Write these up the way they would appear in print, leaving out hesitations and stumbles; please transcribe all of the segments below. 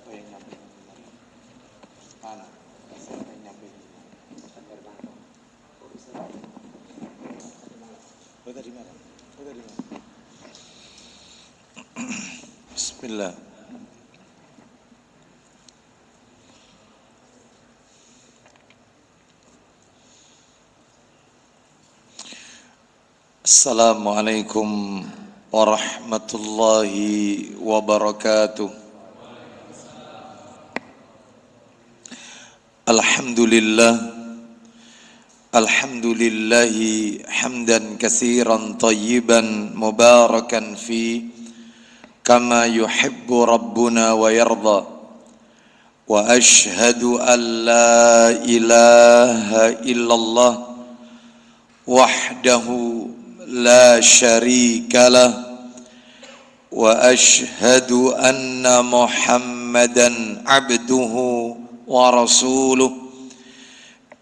Siapa yang nyampaikan kemarin? Mana? Siapa yang nyampaikan? Oh tadi malam. Bismillah. Assalamualaikum warahmatullahi wabarakatuh. Alhamdulillahi hamdan katsiran tayyiban mubarakan fi kama yuhibbu rabbuna wa yarda. Wa ashhadu an la ilaha illallah wahdahu la syarika lah wa ashhadu anna Muhammadan abduhu wa rasuluh.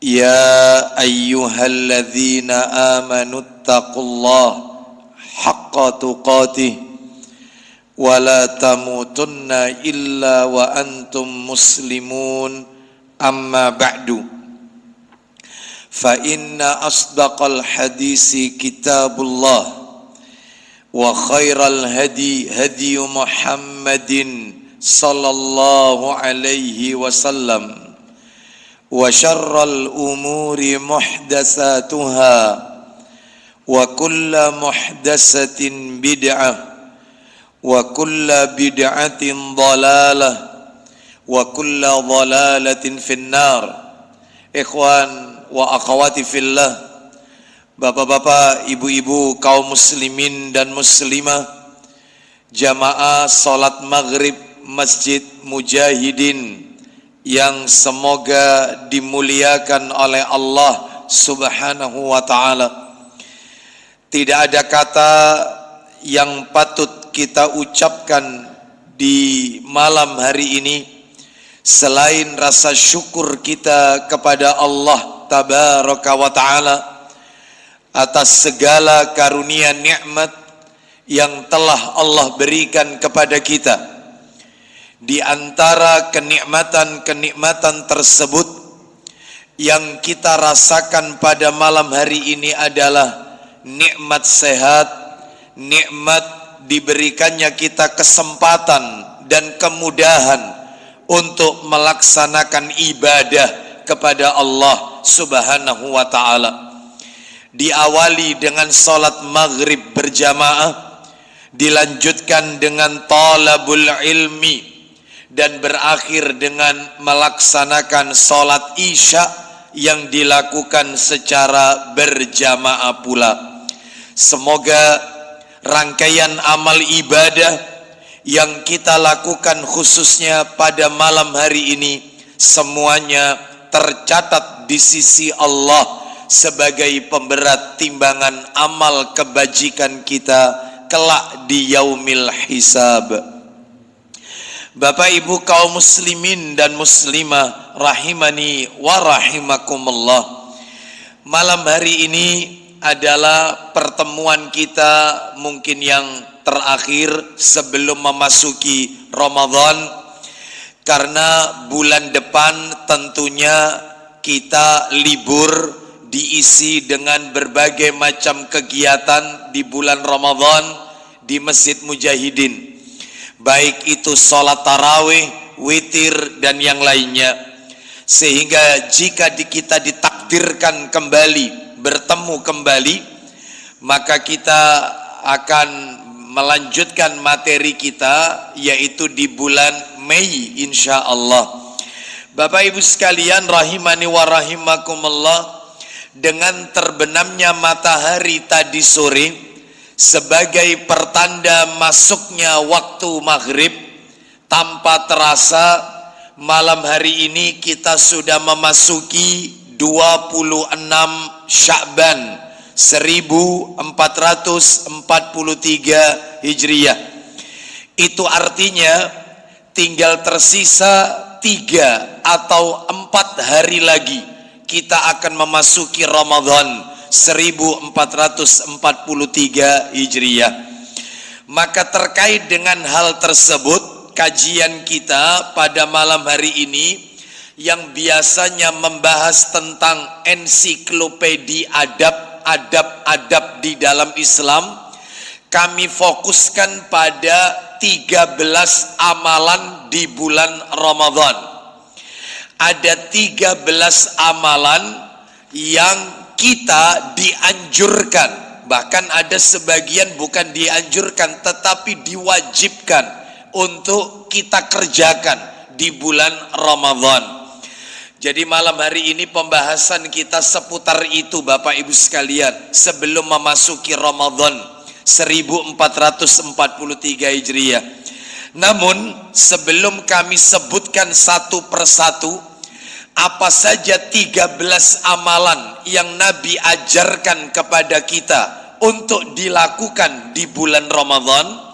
Ya ayyuhalladzina amanu taqullaha haqqa tuqatih wa la tamutunna illa wa antum muslimun. Amma ba'du, fa inna asdaqal hadisi kitabullah wa khairal hadi hadi Muhammadin sallallahu alaihi wasallam wa syarral umuri muhdatsatuha wa kulla muhdatsatin bid'ah wa kulla bid'atin dhalalah wa kulla dhalalatin finnar. Ikhwan wa akhwati fillah, bapak-bapak, ibu-ibu, kaum muslimin dan muslimah, jamaah salat maghrib Masjid Mujahidin yang semoga dimuliakan oleh Allah subhanahu wa ta'ala. Tidak ada kata yang patut kita ucapkan di malam hari ini selain rasa syukur kita kepada Allah tabaraka wa ta'ala atas segala karunia nikmat yang telah Allah berikan kepada kita. Di antara kenikmatan-kenikmatan tersebut yang kita rasakan pada malam hari ini adalah nikmat sehat, nikmat diberikannya kita kesempatan dan kemudahan untuk melaksanakan ibadah kepada Allah subhanahu wa ta'ala. Diawali dengan salat maghrib berjamaah, dilanjutkan dengan talabul ilmi, dan berakhir dengan melaksanakan salat isya yang dilakukan secara berjamaah pula. Semoga rangkaian amal ibadah yang kita lakukan khususnya pada malam hari ini semuanya tercatat di sisi Allah sebagai pemberat timbangan amal kebajikan kita kelak di yaumil hisab. Bapak ibu kaum muslimin dan muslimah rahimani wa rahimakumullah, malam hari ini adalah pertemuan kita mungkin yang terakhir sebelum memasuki Ramadan, karena bulan depan tentunya kita libur diisi dengan berbagai macam kegiatan di bulan Ramadan di Masjid Mujahidin, baik itu sholat tarawih, witir dan yang lainnya. Sehingga jika kita ditakdirkan kembali, bertemu kembali, maka kita akan melanjutkan materi kita yaitu di bulan Mei insyaallah. Bapak ibu sekalian rahimani wa rahimakumullah, dengan terbenamnya matahari tadi sore sebagai pertanda masuknya waktu maghrib, tanpa terasa malam hari ini kita sudah memasuki 26 Sya'ban 1443 Hijriyah. Itu artinya tinggal tersisa 3 atau 4 hari lagi kita akan memasuki Ramadan 1443 Hijriyah. Maka terkait dengan hal tersebut, kajian kita pada malam hari ini yang biasanya membahas tentang ensiklopedi adab di dalam Islam, kami fokuskan pada 13 amalan di bulan Ramadan. Ada 13 amalan yang kita dianjurkan, bahkan ada sebagian bukan dianjurkan tetapi diwajibkan untuk kita kerjakan di bulan Ramadan. Jadi malam hari ini pembahasan kita seputar itu Bapak Ibu sekalian, sebelum memasuki Ramadan 1443 Hijriah. Namun sebelum kami sebutkan satu persatu apa saja 13 amalan yang Nabi ajarkan kepada kita untuk dilakukan di bulan Ramadan,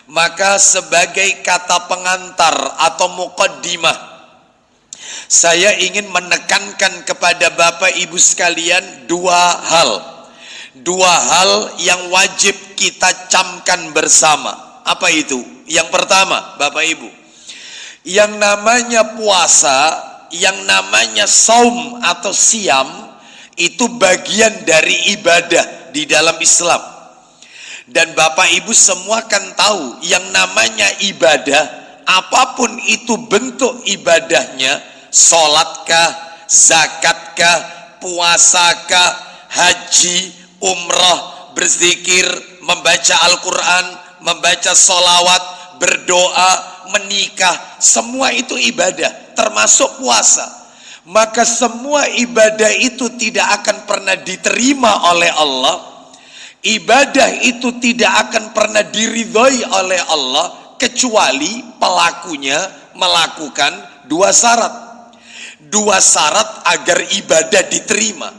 maka sebagai kata pengantar atau muqaddimah, saya ingin menekankan kepada Bapak Ibu sekalian dua hal yang wajib kita camkan bersama. Apa itu? Yang pertama, Bapak Ibu, yang namanya puasa, yang namanya saum atau siam, itu bagian dari ibadah di dalam Islam. Dan Bapak Ibu semua kan tahu yang namanya ibadah, apapun itu bentuk ibadahnya, sholatkah, zakatkah, puasakah, haji, umrah, berzikir, membaca Al-Quran, membaca sholawat, berdoa, menikah, semua itu ibadah, termasuk puasa. Maka semua ibadah itu tidak akan pernah diterima oleh Allah, ibadah itu tidak akan pernah diridhoi oleh Allah kecuali pelakunya melakukan dua syarat agar ibadah diterima,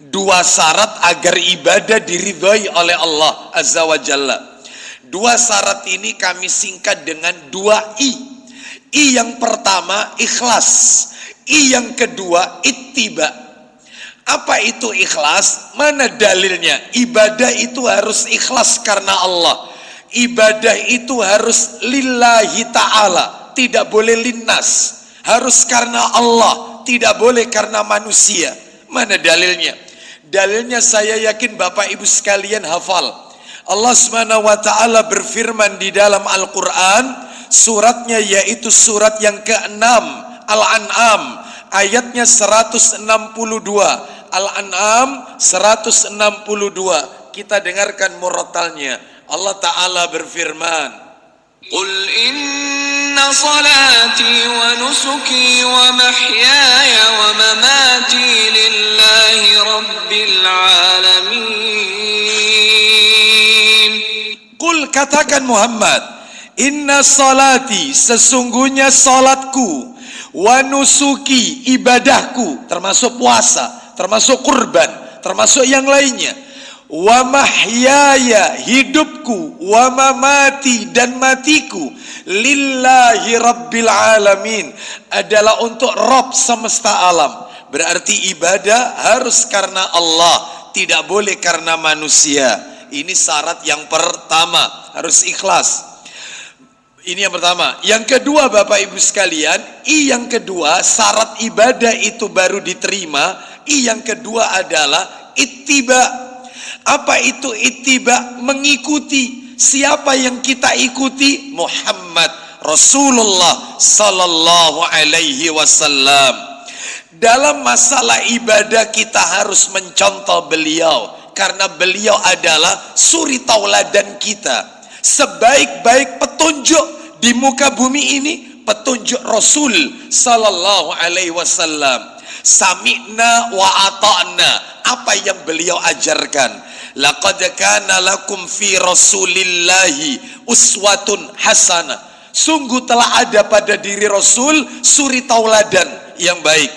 dua syarat agar ibadah diridhoi oleh Allah Azza wa Jalla. Dua syarat ini kami singkat dengan 2 I. I yang pertama ikhlas, I yang kedua ittiba. Apa itu ikhlas? Mana dalilnya? Ibadah itu harus ikhlas karena Allah. Ibadah itu harus lillahi ta'ala, tidak boleh linnas. Harus karena Allah, tidak boleh karena manusia. Mana dalilnya? Dalilnya saya yakin Bapak Ibu sekalian hafal. Allah Subhanahu wa taala berfirman di dalam Al-Qur'an, suratnya yaitu surat yang ke-6, Al-An'am, ayatnya 162. Al-An'am 162. Kita dengarkan murattalnya. Allah taala berfirman, Qul inna salati wa nusuki wa mahyaya wa mamati lillahi rabbil alamin. Qul, katakan Muhammad, inna salati, sesungguhnya salatku, wa nusuki, ibadahku, termasuk puasa, termasuk kurban, termasuk yang lainnya, wa mahyaya, hidupku, wa mamati, dan matiku, lillahi rabbil alamin, adalah untuk Rabb semesta alam. Berarti ibadah harus karena Allah, tidak boleh karena manusia. Ini syarat yang pertama, harus ikhlas. Ini yang pertama. Yang kedua Bapak Ibu sekalian, I yang kedua, syarat ibadah itu baru diterima. I yang kedua adalah ittiba. Apa itu ittiba? Mengikuti. Siapa yang kita ikuti? Muhammad Rasulullah sallallahu alaihi wasallam. Dalam masalah ibadah kita harus mencontoh beliau, karena beliau adalah suri tauladan kita. Sebaik-baik petunjuk di muka bumi ini, petunjuk Rasul sallallahu alaihi wasallam. Sami'na wa ata'na, apa yang beliau ajarkan. Laqad kana lakum fi Rasulillahi uswatun hasanah. Sungguh telah ada pada diri Rasul suri tauladan yang baik.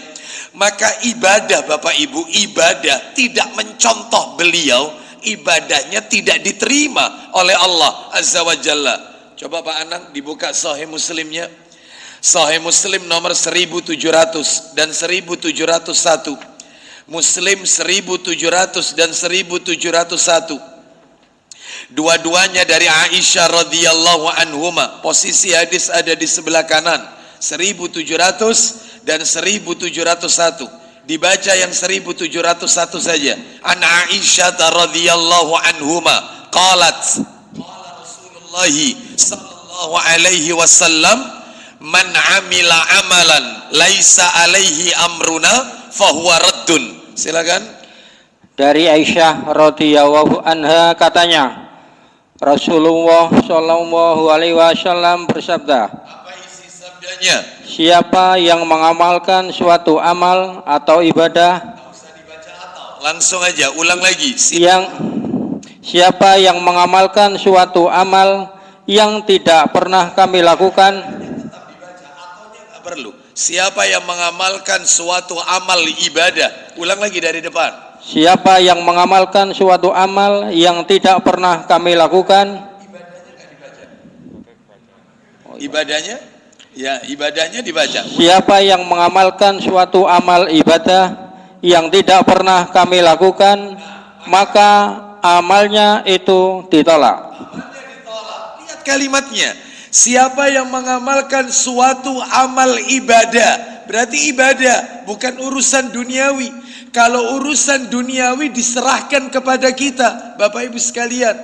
Maka ibadah Bapak Ibu, ibadah tidak mencontoh beliau, ibadahnya tidak diterima oleh Allah Azza wa Jalla. Coba Pak Anang dibuka Sahih Muslimnya. Sahih Muslim nomor 1700 dan 1701. Muslim 1700 dan 1701. Dua-duanya dari Aisyah radhiyallahu anhuma. Posisi hadis ada di sebelah kanan, 1700 dan 1701. Dibaca yang 1701 saja. An Aisyah radhiyallahu anhuma qalat, qala Rasulullah sallallahu alaihi wasallam, man amila amalan laisa alaihi amruna fahuwa raddun. Silakan. Dari Aisyah radhiyallahu anha katanya, Rasulullah sallallahu alaihi wasallam bersabda, Apa isi sabdanya? siapa yang mengamalkan suatu amal atau ibadah Langsung aja, ulang lagi. siapa yang mengamalkan suatu amal yang tidak pernah kami lakukan, Nggak perlu. Siapa yang mengamalkan suatu amal ibadah? Ulang lagi dari depan. siapa yang mengamalkan suatu amal yang tidak pernah kami lakukan, Ibadahnya? Ya, ibadahnya dibaca. siapa yang mengamalkan suatu amal ibadah yang tidak pernah kami lakukan, maka amalnya itu ditolak. Lihat kalimatnya. Siapa yang mengamalkan suatu amal ibadah, berarti ibadah, bukan urusan duniawi. Kalau urusan duniawi diserahkan kepada kita, Bapak Ibu sekalian.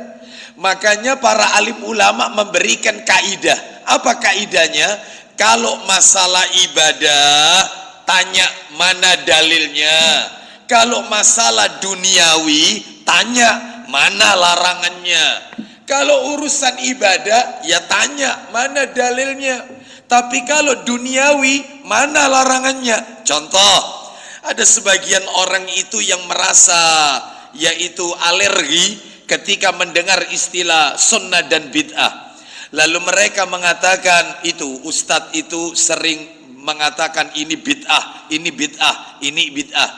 Makanya para alim ulama memberikan kaidah. Apa kaidahnya? Kalau masalah ibadah, tanya mana dalilnya. Kalau masalah duniawi, tanya mana larangannya. Kalau urusan ibadah, ya tanya mana dalilnya. Tapi kalau duniawi, mana larangannya? Contoh, ada sebagian orang itu yang merasa yaitu alergi ketika mendengar istilah sunnah dan bid'ah. Lalu mereka mengatakan itu, ustadz itu sering mengatakan ini bid'ah, ini bid'ah, ini bid'ah.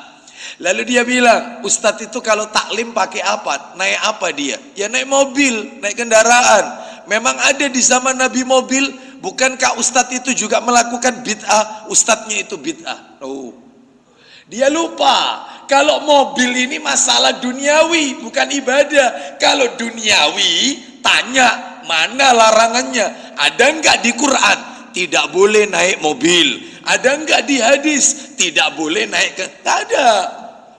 Lalu dia bilang, ustadz itu kalau taklim pakai apa? Naik apa dia? Ya naik mobil, naik kendaraan. Memang ada di zaman Nabi mobil. Bukankah ustadz itu juga melakukan bid'ah? Ustadznya itu bid'ah. Oh, dia lupa kalau mobil ini masalah duniawi, bukan ibadah. Kalau duniawi, tanya mana larangannya. Ada enggak di Quran? Tidak boleh naik mobil. Ada enggak di hadis? Tidak boleh naik ke... Tidak ada.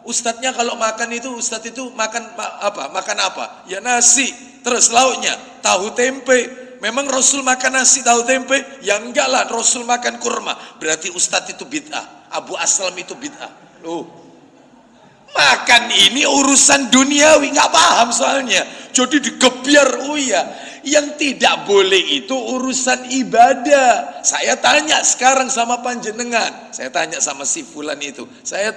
Ustadznya kalau makan itu, ustadz itu makan apa? Makan apa? Ya nasi. Terus lauknya tahu tempe. Memang Rasul makan nasi tahu tempe? Ya enggak lah, Rasul makan kurma. Berarti ustadz itu bid'ah. Abu Aslam itu bid'ah. Loh, makan ini urusan duniawi, nggak paham soalnya. Jadi digebiar, oh iya. Yang tidak boleh itu urusan ibadah. Saya tanya sekarang sama panjenengan. Saya tanya sama si fulan itu. Saya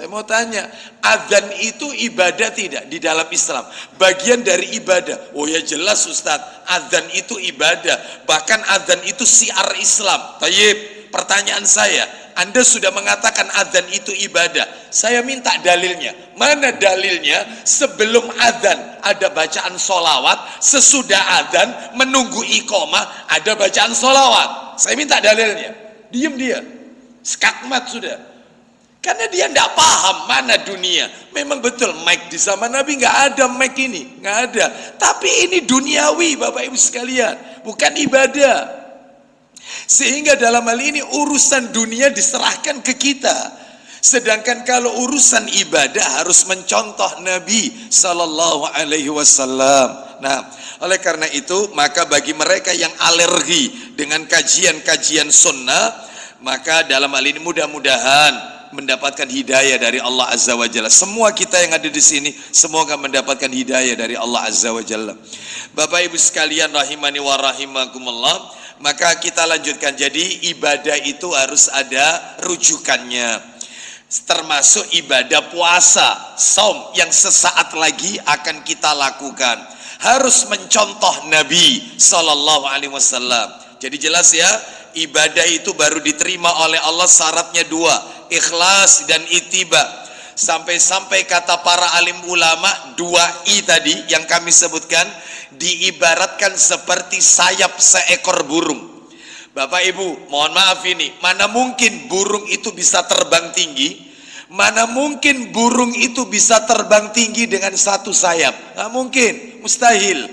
mau tanya, adzan itu ibadah tidak di dalam Islam? Bagian dari ibadah. Oh ya jelas Ustadz, adzan itu ibadah. Bahkan adzan itu syiar Islam. Tayyib, pertanyaan saya, Anda sudah mengatakan adzan itu ibadah. Saya minta dalilnya. Mana dalilnya? Sebelum adzan ada bacaan solawat, sesudah adzan menunggu iqomah ada bacaan solawat. Saya minta dalilnya. Diem dia, skakmat sudah. Karena dia tidak paham mana dunia. Memang betul mic di zaman Nabi nggak ada mic ini, nggak ada. Tapi ini duniawi, Bapak Ibu sekalian, bukan ibadah. Sehingga dalam hal ini urusan dunia diserahkan ke kita. Sedangkan kalau urusan ibadah harus mencontoh Nabi Sallallahu Alaihi Wasallam. Nah, oleh karena itu maka bagi mereka yang alergi dengan kajian-kajian sunnah, maka dalam hal ini mudah-mudahan mendapatkan hidayah dari Allah Azza wa Jalla. Semua kita yang ada di sini semoga mendapatkan hidayah dari Allah Azza wa Jalla. Bapak Ibu sekalian rahimani wa rahimakumullah. Maka kita lanjutkan. Jadi ibadah itu harus ada rujukannya. Termasuk ibadah puasa, saum yang sesaat lagi akan kita lakukan. Harus mencontoh Nabi Sallallahu Alaihi Wasallam. Jadi jelas ya, ibadah itu baru diterima oleh Allah syaratnya dua, ikhlas dan ittiba. Sampai-sampai kata para alim ulama, dua i tadi yang kami sebutkan diibaratkan seperti sayap seekor burung. Bapak Ibu, mohon maaf ini, mana mungkin burung itu bisa terbang tinggi? Mana mungkin burung itu bisa terbang tinggi dengan satu sayap? Nggak mungkin, mustahil.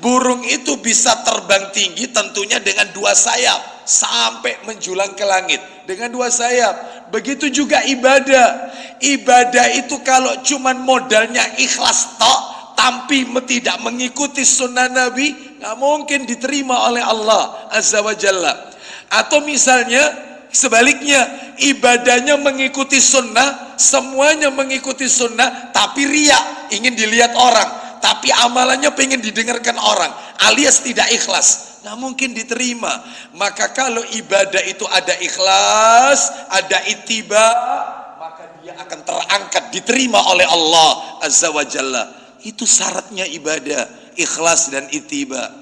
Burung itu bisa terbang tinggi tentunya dengan dua sayap, sampai menjulang ke langit dengan dua sayap. Begitu juga ibadah. Ibadah itu kalau cuman modalnya ikhlas tok, tapi tidak mengikuti sunnah Nabi, nggak mungkin diterima oleh Allah Azza wa Jalla. Atau misalnya sebaliknya, ibadahnya mengikuti sunnah, semuanya mengikuti sunnah, tapi riya, ingin dilihat orang, tapi amalannya pengen didengarkan orang, alias tidak ikhlas, nggak mungkin diterima. Maka kalau ibadah itu ada ikhlas, ada ittiba, maka dia akan terangkat, diterima oleh Allah Azza wa Jalla. Itu syaratnya ibadah, ikhlas dan ittiba.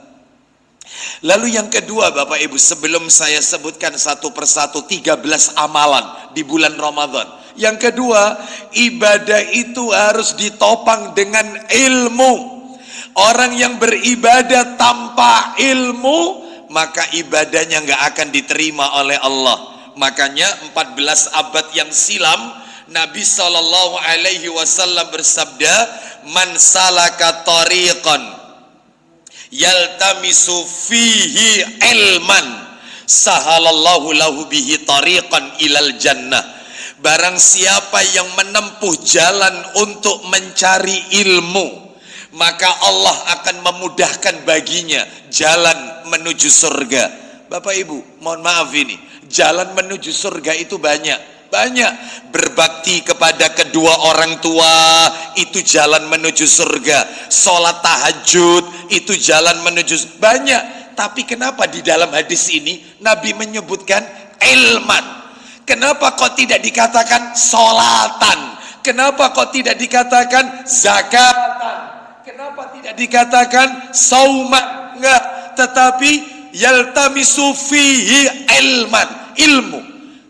Lalu yang kedua Bapak Ibu, sebelum saya sebutkan satu persatu 13 amalan di bulan Ramadan. Yang kedua, ibadah itu harus ditopang dengan ilmu. Orang yang beribadah tanpa ilmu, maka ibadahnya nggak akan diterima oleh Allah. Makanya 14 abad yang silam, Nabi SAW bersabda, "Man salaka tariqan yaltamisu fihi ilman, sahalallahu lahu bihi tariqan ilal jannah." Barang siapa yang menempuh jalan untuk mencari ilmu, maka Allah akan memudahkan baginya jalan menuju surga. Bapak Ibu, mohon maaf ini, jalan menuju surga itu banyak. Berbakti kepada kedua orang tua itu jalan menuju surga. Sholat tahajud itu jalan menuju banyak. Tapi kenapa di dalam hadis ini Nabi menyebutkan ilman? Kenapa kok tidak dikatakan sholatan? Kenapa kok tidak dikatakan zakatan? Kenapa tidak dikatakan sauman? Enggak, tetapi yaltamisu fihi ilman, ilmu.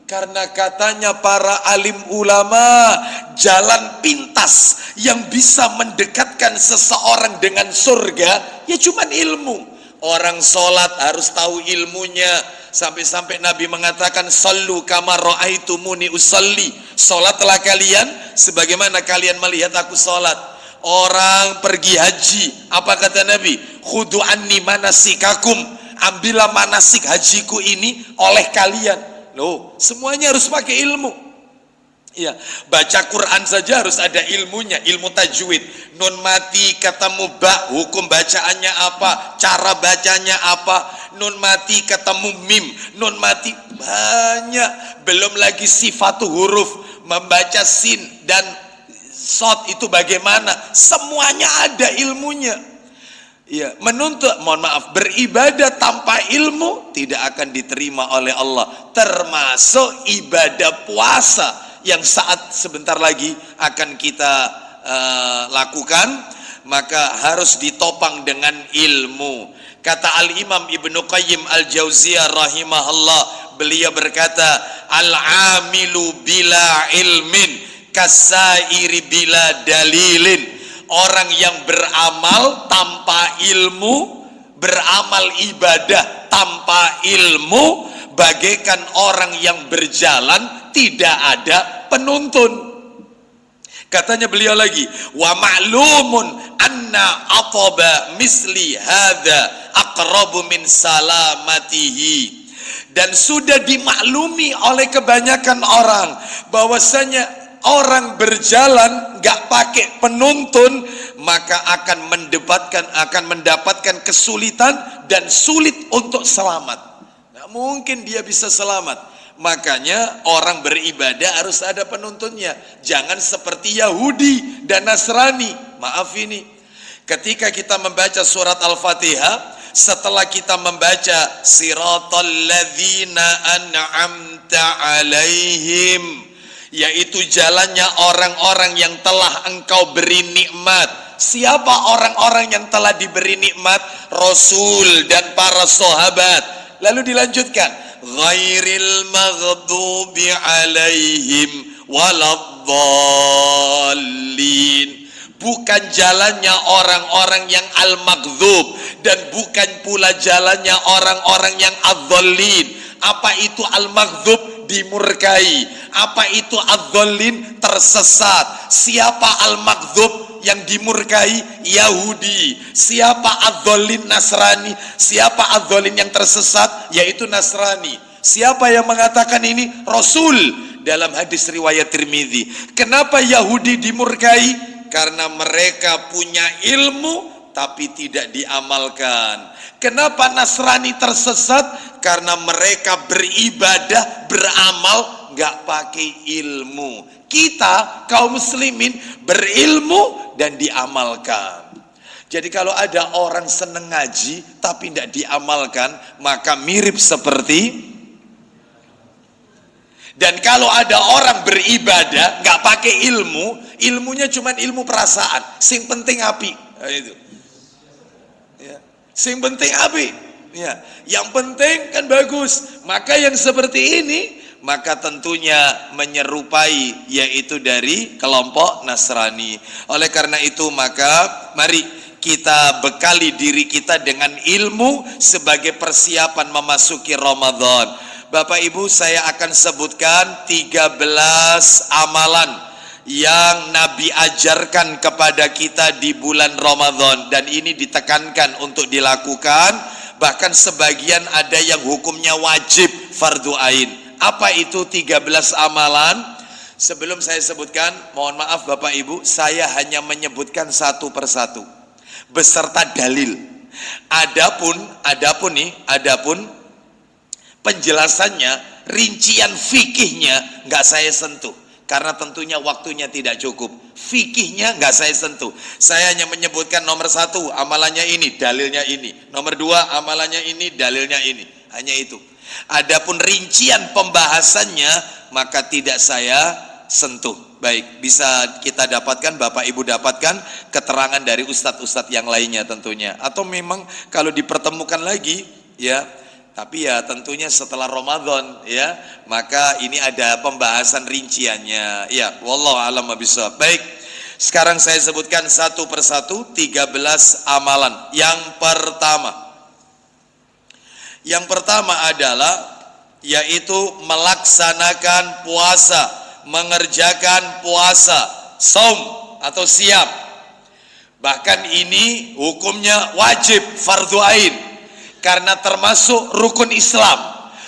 Karena katanya para alim ulama, jalan pintas yang bisa mendekatkan seseorang dengan surga ya cuman ilmu. Orang sholat harus tahu ilmunya. Sampai-sampai Nabi mengatakan, "Sallu kama ra'aitumuni usalli." Sholatlah kalian sebagaimana kalian melihat aku sholat. Orang pergi haji, apa kata Nabi? "Khudu anni manasikakum." Ambillah manasik hajiku ini oleh kalian. Loh, semuanya harus pakai ilmu. Ya, baca Quran saja harus ada ilmunya, ilmu tajwid. Nun mati ketemu ba, hukum bacaannya apa, cara bacanya apa. Nun mati ketemu mim, nun mati banyak. Belum lagi sifatu huruf, membaca sin dan sod itu bagaimana, semuanya ada ilmunya. Ya, beribadah tanpa ilmu tidak akan diterima oleh Allah. Termasuk ibadah puasa yang sebentar lagi akan kita lakukan, maka harus ditopang dengan ilmu. Kata Al-Imam Ibnu Qayyim Al-Jauziyah rahimahullah, beliau berkata, "Al-amilu bila ilmin kasairi bila dalilin." Orang yang beramal tanpa ilmu, beramal ibadah tanpa ilmu, bagaikan orang yang berjalan tidak ada penuntun. Katanya beliau lagi, "Wa ma'lumun anna ataba misli hadza aqrabu min salamatihi." Dan sudah dimaklumi oleh kebanyakan orang bahwasanya orang berjalan gak pakai penuntun maka akan mendapatkan kesulitan dan sulit untuk selamat. Gak mungkin dia bisa selamat. Makanya orang beribadah harus ada penuntunnya. Jangan seperti Yahudi dan Nasrani. Maaf ini, ketika kita membaca surat Al-Fatihah, setelah kita membaca siratal ladzina an'amta alaihim, yaitu jalannya orang-orang yang telah engkau beri nikmat. Siapa orang-orang yang telah diberi nikmat? Rasul dan para sahabat. Lalu dilanjutkan, ghairil maghdubi alaihim waladdallin. Bukan jalannya orang-orang yang al-maghdub, dan bukan pula jalannya orang-orang yang adzallin. Apa itu al-maghdub? dimurkai. Apa itu adzallin? Tersesat. Siapa al-maghdub? Yang dimurkai? Yahudi. Siapa adzallin? Nasrani. Siapa adzallin yang tersesat? Yaitu Nasrani. Siapa yang mengatakan ini? Rasul dalam hadis riwayat Tirmidzi. Kenapa Yahudi dimurkai? Karena mereka punya ilmu tapi tidak diamalkan. Kenapa Nasrani tersesat? Karena mereka beribadah, beramal, nggak pakai ilmu. Kita kaum muslimin berilmu dan diamalkan. Jadi kalau ada orang seneng ngaji tapi tidak diamalkan, maka mirip seperti. Dan kalau ada orang beribadah nggak pakai ilmu, ilmunya cuma ilmu perasaan, sing penting api, itu. Ya. Sing penting api, ya. Yang penting kan bagus. Maka yang seperti ini, maka tentunya menyerupai, yaitu dari kelompok Nasrani. Oleh karena itu, maka mari kita bekali diri kita dengan ilmu sebagai persiapan memasuki Ramadan. Bapak Ibu, saya akan sebutkan 13 amalan yang Nabi ajarkan kepada kita di bulan Ramadan, dan ini ditekankan untuk dilakukan. Bahkan sebagian ada yang hukumnya wajib, fardu ain. Apa itu 13 amalan? Sebelum saya sebutkan, mohon maaf Bapak Ibu, saya hanya menyebutkan satu persatu beserta dalil. Adapun penjelasannya, rincian fikihnya nggak saya sentuh karena tentunya waktunya tidak cukup. Fikihnya nggak saya sentuh. Saya hanya menyebutkan nomor 1 amalannya ini, dalilnya ini. Nomor 2 amalannya ini, dalilnya ini. Hanya itu. Adapun rincian pembahasannya maka tidak saya sentuh. Baik, bisa kita dapatkan, Bapak Ibu dapatkan keterangan dari ustadz-ustadz yang lainnya tentunya. Atau memang kalau dipertemukan lagi, ya. Tapi ya tentunya setelah Ramadan, ya, maka ini ada pembahasan rinciannya. Ya, wallahu a'lam bishawab. Baik, sekarang saya sebutkan satu persatu 13 amalan. Yang pertama adalah yaitu melaksanakan puasa, mengerjakan puasa, saum atau siam. Bahkan ini hukumnya wajib, fardhu ain. Karena termasuk rukun Islam.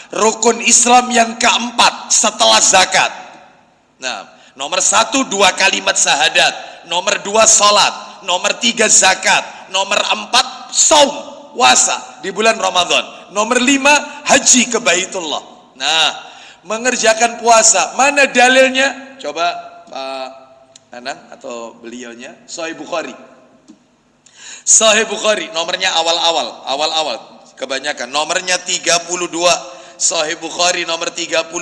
Rukun Islam yang keempat setelah zakat. Nah, nomor 1 2 kalimat syahadat, nomor 2 salat, nomor 3 zakat, nomor 4 saum, puasa di bulan Ramadan, nomor 5 haji ke Baitullah. Nah, mengerjakan puasa, mana dalilnya? Coba Pak Anang atau beliaunya, Sahih Bukhari. Sahih Bukhari, nomornya awal-awal kebanyakan, nomornya 32. Sahih Bukhari nomor 32.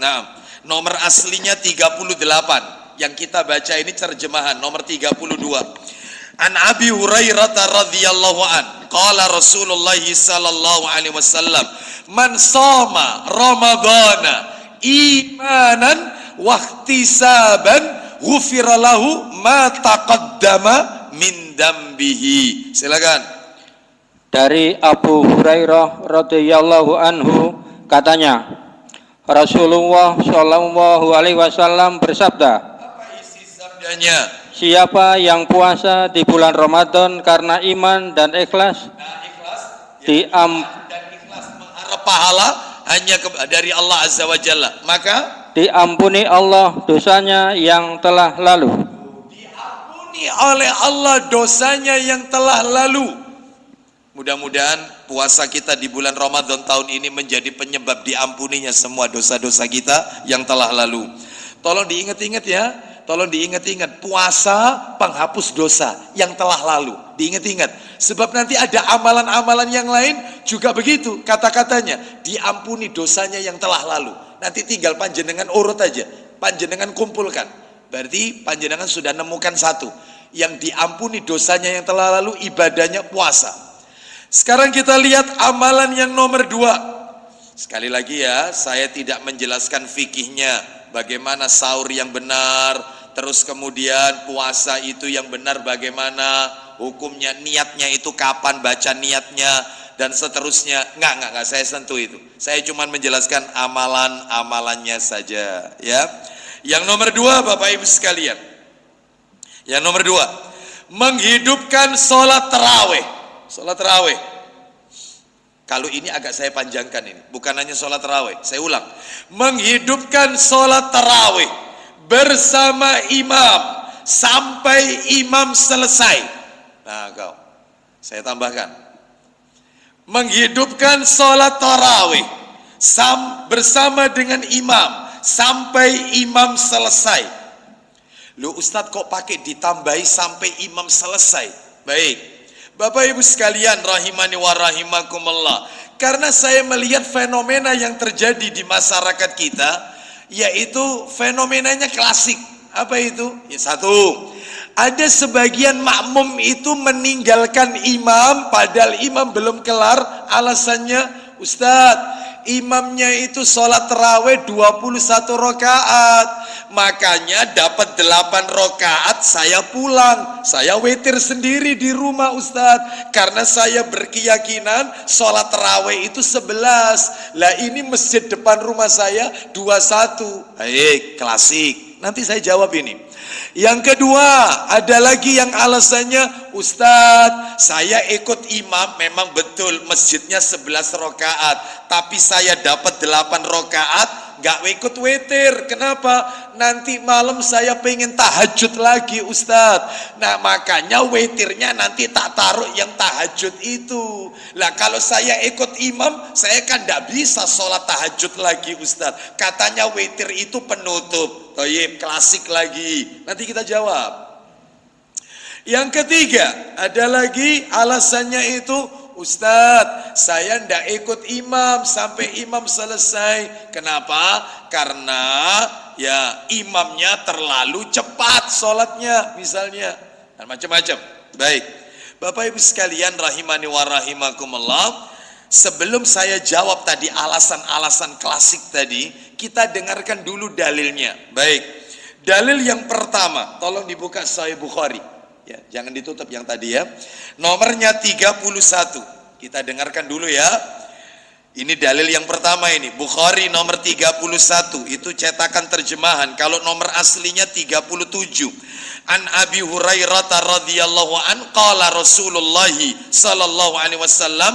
Nah, nomor aslinya 38. Yang kita baca ini terjemahan nomor 32. An Abi Hurairah radhiyallahu an, qala Rasulullah sallallahu alaihi wasallam, man shoma ramadhana imanan wa ihtisaban ghufira lahu ma taqaddama min dambihi. Silakan. Dari Abu Hurairah radhiyallahu anhu katanya, Rasulullah shallallahu alaihi wasallam bersabda, apa isi sabdanya? siapa yang puasa di bulan Ramadan karena iman dan ikhlas, Dan ikhlas mengharap pahala hanya dari Allah Azza wa Jalla, maka diampuni Allah dosanya yang telah lalu. Diampuni oleh Allah dosanya yang telah lalu. Mudah-mudahan puasa kita di bulan Ramadan tahun ini menjadi penyebab diampuninya semua dosa-dosa kita yang telah lalu. Tolong diingat-ingat ya, tolong diingat-ingat, puasa penghapus dosa yang telah lalu. Diingat-ingat, sebab nanti ada amalan-amalan yang lain juga begitu kata-katanya, diampuni dosanya yang telah lalu. Nanti tinggal panjenengan urut aja, panjenengan kumpulkan. Berarti panjenengan sudah nemukan satu, yang diampuni dosanya yang telah lalu, ibadahnya puasa. Sekarang kita lihat amalan yang nomor 2. Sekali lagi ya, saya tidak menjelaskan fikihnya, bagaimana sahur yang benar, terus kemudian puasa itu yang benar bagaimana, hukumnya, niatnya itu kapan baca niatnya, dan seterusnya. Enggak, saya sentuh itu. Saya cuma menjelaskan amalan-amalannya saja, ya. Yang nomor 2, Bapak Ibu sekalian. Yang nomor 2, menghidupkan sholat tarawih. Sholat tarawih. Kalau ini agak saya panjangkan ini, bukan hanya sholat tarawih. Saya ulang, menghidupkan sholat tarawih bersama imam sampai imam selesai. Nah, saya tambahkan, menghidupkan sholat tarawih bersama dengan imam sampai imam selesai. Loh Ustadz, kok pakai ditambahi sampai imam selesai? Baik, Bapak Ibu sekalian rahimani wa rahimakumullah, karena saya melihat fenomena yang terjadi di masyarakat kita, yaitu fenomenanya klasik. Apa itu? Ya, satu, ada sebagian makmum itu meninggalkan imam padahal imam belum kelar. Alasannya, Ustadz, imamnya itu sholat tarawih 21 rakaat, makanya dapat 8 rakaat saya pulang, saya witir sendiri di rumah Ustadz, karena saya berkeyakinan sholat tarawih itu 11. Lah ini masjid depan rumah saya 21. Baik, klasik. Nanti saya jawab ini. Yang kedua, ada lagi yang alasannya, Ustadz, saya ikut imam, memang betul masjidnya 11 rakaat, tapi saya dapat 8 rakaat, gak ikut witir. Kenapa? Nanti malam saya pengen tahajud lagi Ustadz. Nah makanya witirnya nanti tak taruh yang tahajud itu. Lah kalau saya ikut imam, saya kan gak bisa sholat tahajud lagi Ustadz. Katanya witir itu penutup. Toyib, klasik lagi. Nanti kita jawab. Yang ketiga, ada lagi alasannya itu, Ustadz, saya ndak ikut imam sampai imam selesai. Kenapa? Karena ya imamnya terlalu cepat sholatnya misalnya, dan macam-macam. Baik, Bapak Ibu sekalian rahimani wa rahimakumullah, sebelum saya jawab tadi alasan-alasan klasik tadi, kita dengarkan dulu dalilnya. Baik, dalil yang pertama, tolong dibuka Sahih Bukhari. Ya, jangan ditutup yang tadi ya. Nomornya 31. Kita dengarkan dulu ya. Ini dalil yang pertama ini. Bukhari nomor 31. Itu cetakan terjemahan. Kalau nomor aslinya 37. An Abi Hurairah radhiyallahu an qala Rasulullah sallallahu alaihi wasallam,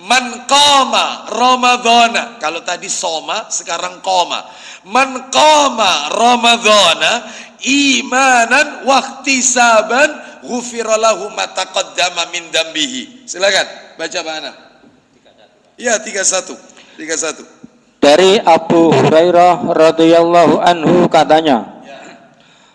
man qama Ramadhana. Kalau tadi soma, sekarang qama. Man qama Ramadhana imanan wahtisaban ghufira lahu ma taqaddama min dambihi. Silakan baca Pak Ana. Ya, 31. Dari Abu Hurairah radhiyallahu anhu katanya,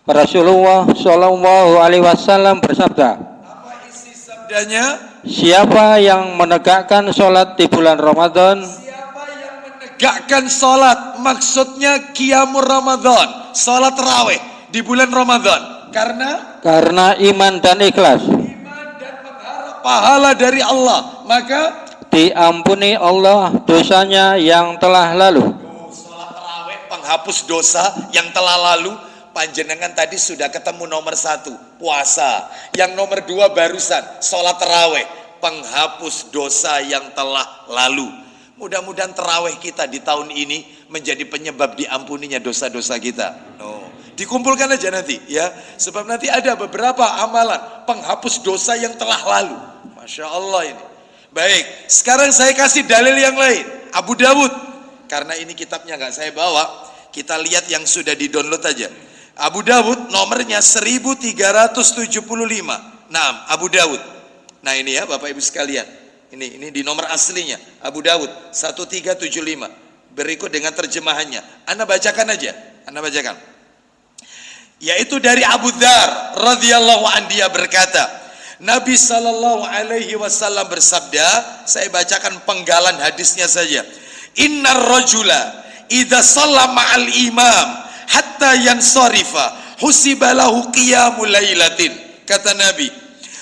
Rasulullah Shallallahu alaihi wasallam bersabda, apa isi sabdanya? siapa yang menegakkan sholat di bulan Ramadan, Siapa yang menegakkan sholat, maksudnya qiyamul Ramadan, sholat tarawih di bulan Ramadan, karena iman dan ikhlas, iman dan mengharap pahala dari Allah, maka diampuni Allah dosanya yang telah lalu. sholat tarawih penghapus dosa yang telah lalu. Panjenengan tadi sudah ketemu nomor 1, puasa. Yang nomor 2 barusan, sholat tarawih, penghapus dosa yang telah lalu. Mudah-mudahan tarawih kita di tahun ini menjadi penyebab diampuninya dosa-dosa kita. Dikumpulkan aja nanti ya, sebab nanti ada beberapa amalan penghapus dosa yang telah lalu. Masya Allah ini. Baik, sekarang saya kasih dalil yang lain. Abu Dawud, karena ini kitabnya nggak saya bawa, kita lihat yang sudah di-download aja. Abu Dawud nomornya 1375. Nah, Abu Dawud. Nah ini ya Bapak Ibu sekalian. Ini di nomor aslinya. Abu Dawud 1375. Berikut dengan terjemahannya. Anda bacakan aja. Yaitu dari Abu Dzar radhiyallahu anhu, dia berkata, Nabi sallallahu alaihi wasallam bersabda, saya bacakan penggalan hadisnya saja. Innar rajula idza shalla ma'al imam hatta yansarifa husibalahu qiyamul lailatin. Kata Nabi,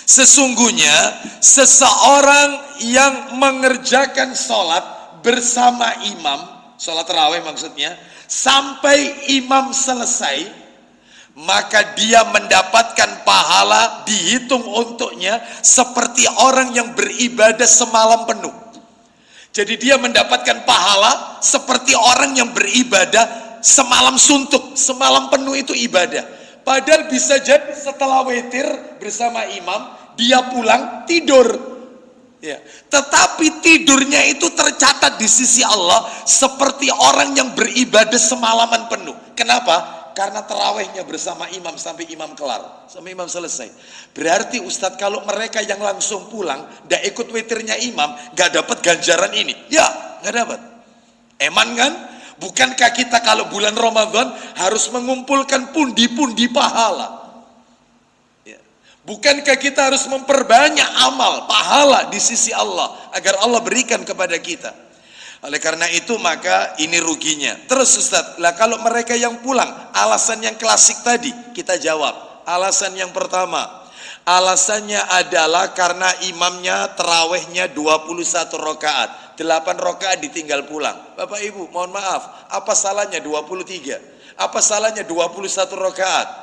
sesungguhnya seseorang yang mengerjakan sholat bersama imam, sholat tarawih maksudnya, sampai imam selesai, maka dia mendapatkan pahala dihitung untuknya seperti orang yang beribadah semalam penuh. Jadi dia mendapatkan pahala seperti orang yang beribadah semalam suntuk, semalam penuh itu ibadah. Padahal bisa jadi setelah witir bersama imam, dia pulang tidur. Ya. Tetapi tidurnya itu tercatat di sisi Allah seperti orang yang beribadah semalaman penuh. Kenapa? Karena terawihnya bersama imam sampai imam kelar, sampai imam selesai. Berarti Ustadz, kalau mereka yang langsung pulang, gak ikut witirnya imam, gak dapat ganjaran ini. Ya, gak dapat. Eman kan? Bukankah kita kalau bulan Ramadan harus mengumpulkan pundi-pundi pahala? Ya. Bukankah kita harus memperbanyak amal, pahala di sisi Allah, agar Allah berikan kepada kita? Oleh karena itu maka ini ruginya. Terus Ustadz, lah kalau mereka yang pulang, alasan yang klasik tadi kita jawab. Alasan yang pertama, alasannya adalah karena imamnya terawihnya 21 rakaat, 8 rakaat ditinggal pulang. Bapak Ibu, mohon maaf, apa salahnya 23? Apa salahnya 21 rakaat?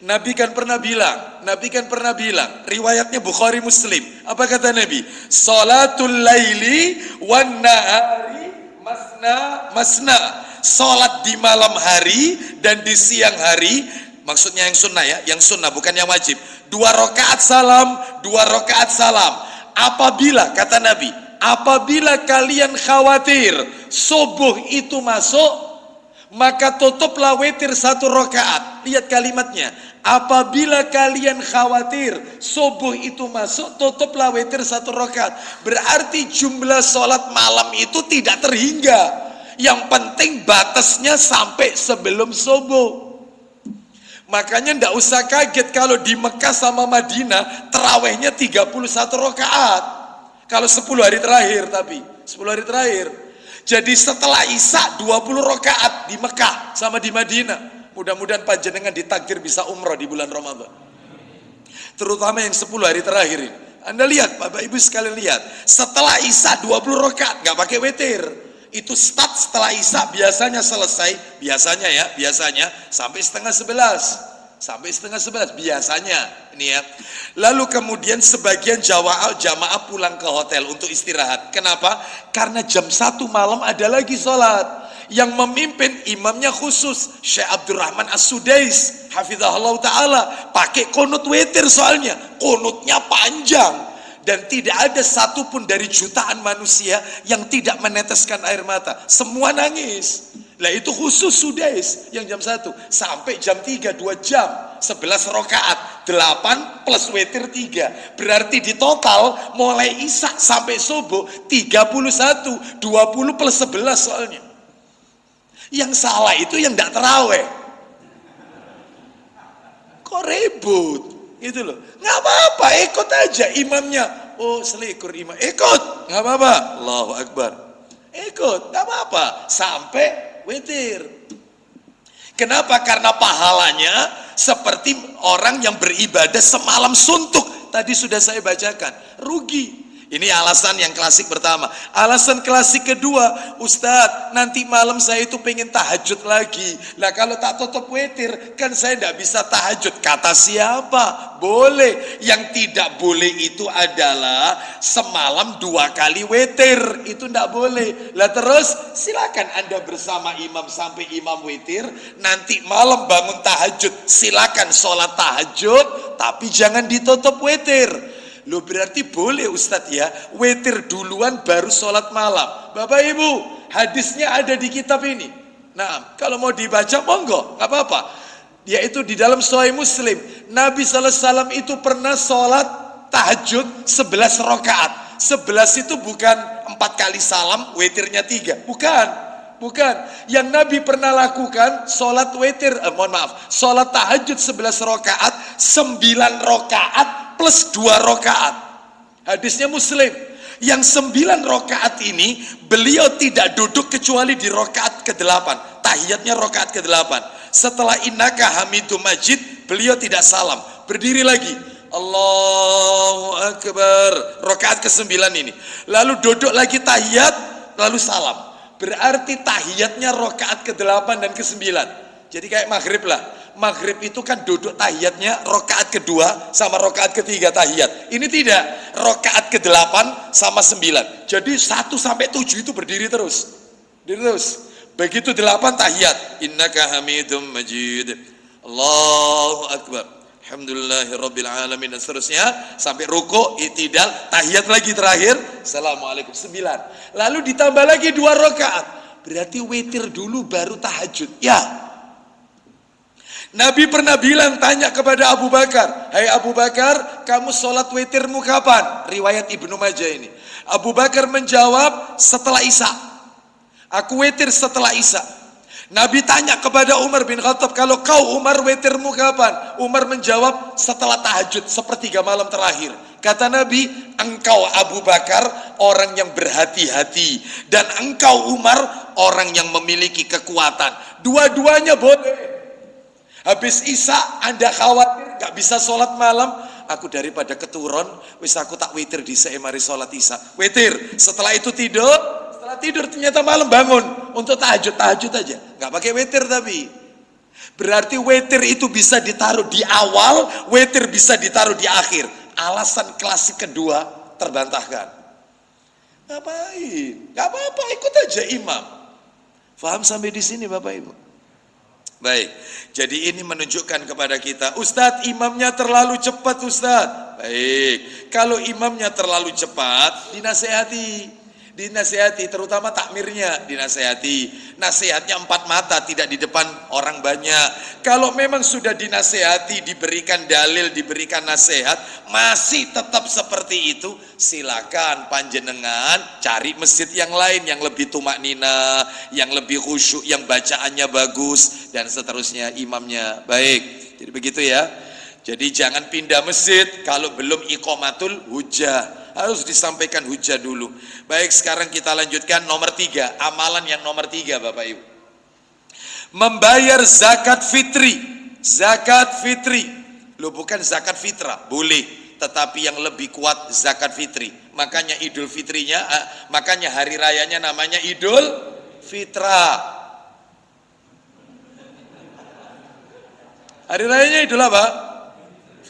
Nabi kan pernah bilang, riwayatnya Bukhari Muslim. Apa kata Nabi? Salatul laili wan nahari masna. Salat di malam hari dan di siang hari, maksudnya yang sunnah ya, yang sunnah bukan yang wajib. 2 rakaat salam, 2 rakaat salam. Apabila, kata Nabi, apabila kalian khawatir subuh itu masuk, maka tutuplah witir 1 rakaat. Lihat kalimatnya, apabila kalian khawatir subuh itu masuk, tutuplah witir 1 rakaat. Berarti jumlah sholat malam itu tidak terhingga. Yang penting batasnya sampai sebelum subuh. Makanya ndak usah kaget kalau di Mekah sama Madinah terawihnya 31 rakaat. Kalau 10 hari terakhir, tapi 10 hari terakhir. Jadi setelah Isya 20 rakaat di Mekah sama di Madinah. Mudah-mudahan panjenengan ditakdir bisa umroh di bulan Ramadan. Terutama yang 10 hari terakhir ini. Anda lihat, Bapak Ibu sekalian lihat. Setelah Isya 20 rakaat, nggak pakai witir. Itu start setelah Isya biasanya selesai. Biasanya sampai setengah 11. Sampai setengah 11 biasanya ini ya. Lalu kemudian sebagian jamaah pulang ke hotel untuk istirahat. Kenapa? Karena jam 1 malam ada lagi sholat. Yang memimpin imamnya khusus Syekh Abdurrahman As-Sudais hafizahullah ta'ala. Pakai kunut witir soalnya. Kunutnya panjang. Dan tidak ada satupun dari jutaan manusia yang tidak meneteskan air mata. Semua nangis. Lah itu khusus Sudais yang jam 1 sampai jam 3, 2 jam, 11 rakaat, 8 plus witir 3. Berarti di total mulai Isya sampai subuh 31, 20 plus 11 soalnya. Yang salah itu yang tidak terawih. Kok ribut? Gitu loh. Nggak apa-apa, ikut aja imamnya. Oh, selikur imam. Ikut, nggak apa-apa. Allahu Akbar. Ikut, nggak apa-apa. Sampai witir. Kenapa? Karena pahalanya seperti orang yang beribadah semalam suntuk. Tadi sudah saya bacakan. Rugi. Ini alasan yang klasik pertama. Alasan klasik kedua, Ustadz, nanti malam saya itu pengen tahajud lagi. Lah kalau tak tutup witir, kan saya tidak bisa tahajud. Kata siapa? Boleh. Yang tidak boleh itu adalah semalam 2 kali witir. Itu tidak boleh. Lah terus silakan Anda bersama imam sampai imam witir. Nanti malam bangun tahajud. Silakan sholat tahajud, tapi jangan ditutup witir. Loh berarti boleh Ustadz ya, witir duluan baru sholat malam. Bapak Ibu, hadisnya ada di kitab ini. Nah, kalau mau dibaca monggo, nggak apa-apa. Yaitu di dalam Sahih Muslim, Nabi SAW itu pernah sholat tahajud 11 rakaat. 11 itu bukan 4 kali salam, witirnya 3. Bukan. Yang Nabi pernah lakukan sholat witir, sholat tahajud 11 rakaat, 9 rakaat plus 2 rakaat. Hadisnya Muslim. Yang 9 rakaat ini beliau tidak duduk kecuali di rakaat ke-8. Tahiyatnya rakaat ke-8. Setelah innaka hamidum majid, beliau tidak salam, berdiri lagi. Allahu Akbar. Rakaat ke-9 ini. Lalu duduk lagi tahiyat, lalu salam. Berarti tahiyatnya rakaat ke-8 dan ke-9. Jadi kayak maghrib lah. Maghrib itu kan duduk tahiyatnya rakaat kedua sama rakaat ketiga tahiyat. Ini tidak, rakaat ke-8 sama 9. Jadi 1 sampai 7 itu berdiri terus. Begitu 8 tahiyat. Innaka Hamidum Majid. Allahu Akbar. Alhamdulillahirabbil alamin, dan seterusnya sampai ruku, i'tidal, tahiyat lagi terakhir, assalamualaikum, 9. Lalu ditambah lagi 2 rakaat. Berarti witir dulu baru tahajud. Ya. Nabi pernah bilang, tanya kepada Abu Bakar, "Hai Abu Bakar, kamu sholat witirmu kapan?" Riwayat Ibnu Majah ini. Abu Bakar menjawab, "Setelah Isya. Aku witir setelah Isya." Nabi tanya kepada Umar bin Khattab, "Kalau kau Umar witirmu kapan?" Umar menjawab, "Setelah tahajud, sepertiga malam terakhir." Kata Nabi, "Engkau Abu Bakar orang yang berhati-hati, dan engkau Umar orang yang memiliki kekuatan. Dua-duanya boleh. Habis Isya Anda khawatir gak bisa sholat malam, aku daripada keturun, wis aku tak witir di mari sholat Isya. Witir, setelah itu tidur. Setelah tidur ternyata malam bangun untuk tahajud aja, nggak pakai witir. Tapi berarti witir itu bisa ditaruh di awal, witir bisa ditaruh di akhir. Alasan klasik kedua terbantahkan. Ngapain? Nggak apa-apa, ikut aja imam. Faham sampai di sini Bapak Ibu? Baik, jadi ini menunjukkan kepada kita, Ustadz imamnya terlalu cepat Ustadz. Baik, kalau imamnya terlalu cepat, dinasehati, terutama takmirnya dinasehati. Nasihatnya 4 mata, tidak di depan orang banyak. Kalau memang sudah dinasehati, diberikan dalil, diberikan nasihat, masih tetap seperti itu, silakan panjenengan cari masjid yang lain yang lebih tumaknina, yang lebih khusyuk, yang bacaannya bagus, dan seterusnya imamnya baik. Jadi begitu ya. Jadi jangan pindah masjid kalau belum iqamatul hujjah, harus disampaikan hujjah dulu. Baik, sekarang kita lanjutkan nomor 3, amalan yang nomor 3 Bapak Ibu. Membayar zakat fitri. Zakat fitri. Loh, bukan zakat fitrah, boleh, tetapi yang lebih kuat zakat fitri. Makanya Idul Fitrinya, makanya hari rayanya namanya Idul Fitrah. Hari rayanya Idul apa?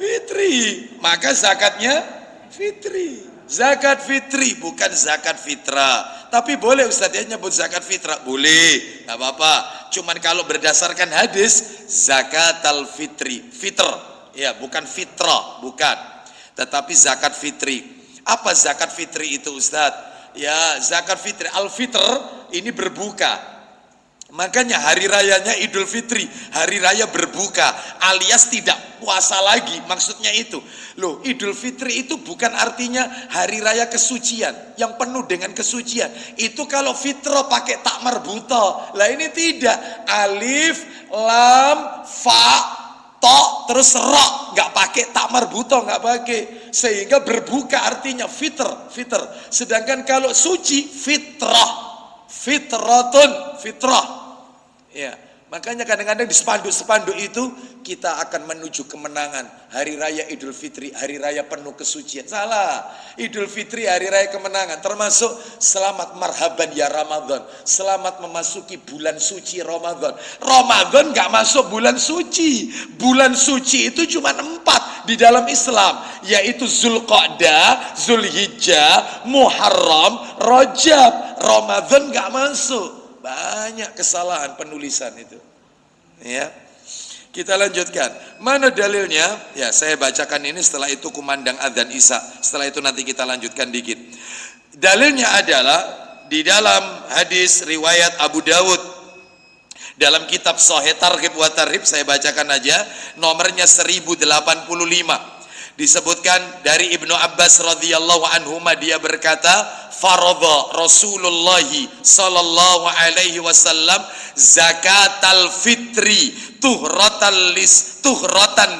Fitri, maka zakatnya fitri. Zakat fitri, bukan zakat fitrah. Tapi boleh Ustaz ya nyebut zakat fitrah, boleh, nggak apa-apa. Cuman kalau berdasarkan hadis, zakat al fitri, fitr, ya bukan fitrah, bukan. Tetapi zakat fitri. Apa zakat fitri itu Ustaz? Ya zakat fitri, al fitr ini berbuka. Makanya hari rayanya Idul Fitri, hari raya berbuka, alias tidak puasa lagi, maksudnya itu. Loh, Idul Fitri itu bukan artinya hari raya kesucian, yang penuh dengan kesucian. Itu kalau fitrah pakai tak marbuta. Lah ini tidak, alif, lam, fa, to, terus ro, nggak pakai tak marbuta, nggak pakai. Sehingga berbuka artinya fitr. Sedangkan kalau suci, fitrah. Fitratun, fitrah. Ya, makanya kadang-kadang di spanduk-spanduk itu kita akan menuju kemenangan. Hari raya Idul Fitri, hari raya penuh kesucian. Salah. Idul Fitri hari raya kemenangan, termasuk selamat marhaban ya Ramadan. Selamat memasuki bulan suci Ramadan. Ramadan nggak masuk bulan suci. Bulan suci itu cuma 4 di dalam Islam, yaitu Zulqa'dah, Zulhijjah, Muharram, Rajab. Ramadan nggak masuk. Banyak kesalahan penulisan itu. Ya. Kita lanjutkan. Mana dalilnya? Ya, saya bacakan ini, setelah itu kumandang adzan Isya. Setelah itu nanti kita lanjutkan dikit. Dalilnya adalah di dalam hadis riwayat Abu Dawud, dalam kitab Sahih Targhib wa Tarhib, saya bacakan aja, nomornya 1085. Disebutkan dari Ibnu Abbas radhiyallahu anhuma, dia berkata, faradha Rasulullah sallallahu alaihi wasallam zakatal fitri tuhratan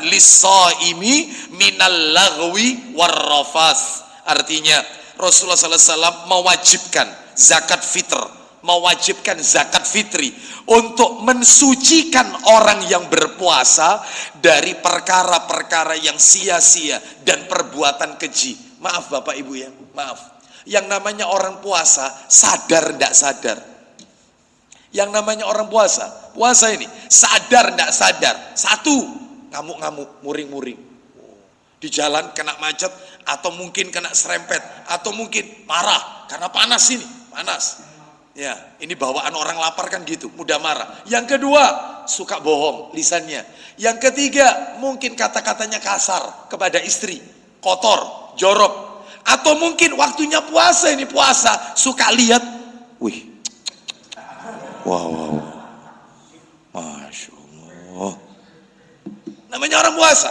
lis-shaimi minal lagwi warrafas. Artinya Rasulullah sallallahu alaihi wasallam mewajibkan zakat fitr, mewajibkan zakat fitri untuk mensucikan orang yang berpuasa dari perkara-perkara yang sia-sia dan perbuatan keji. Maaf Bapak Ibu ya, maaf. Yang namanya orang puasa sadar tidak sadar, Yang namanya orang puasa ini sadar tidak sadar, satu ngamuk-ngamuk, muring-muring di jalan, kena macet, atau mungkin kena serempet, atau mungkin marah karena panas ini, panas. Ya, ini bawaan orang lapar kan gitu, mudah marah. Yang kedua, suka bohong lisannya. Yang ketiga, mungkin kata-katanya kasar kepada istri, kotor, jorok. Atau mungkin waktunya puasa ini, puasa, suka lihat, wih, wow, Masya Allah. Namanya orang puasa.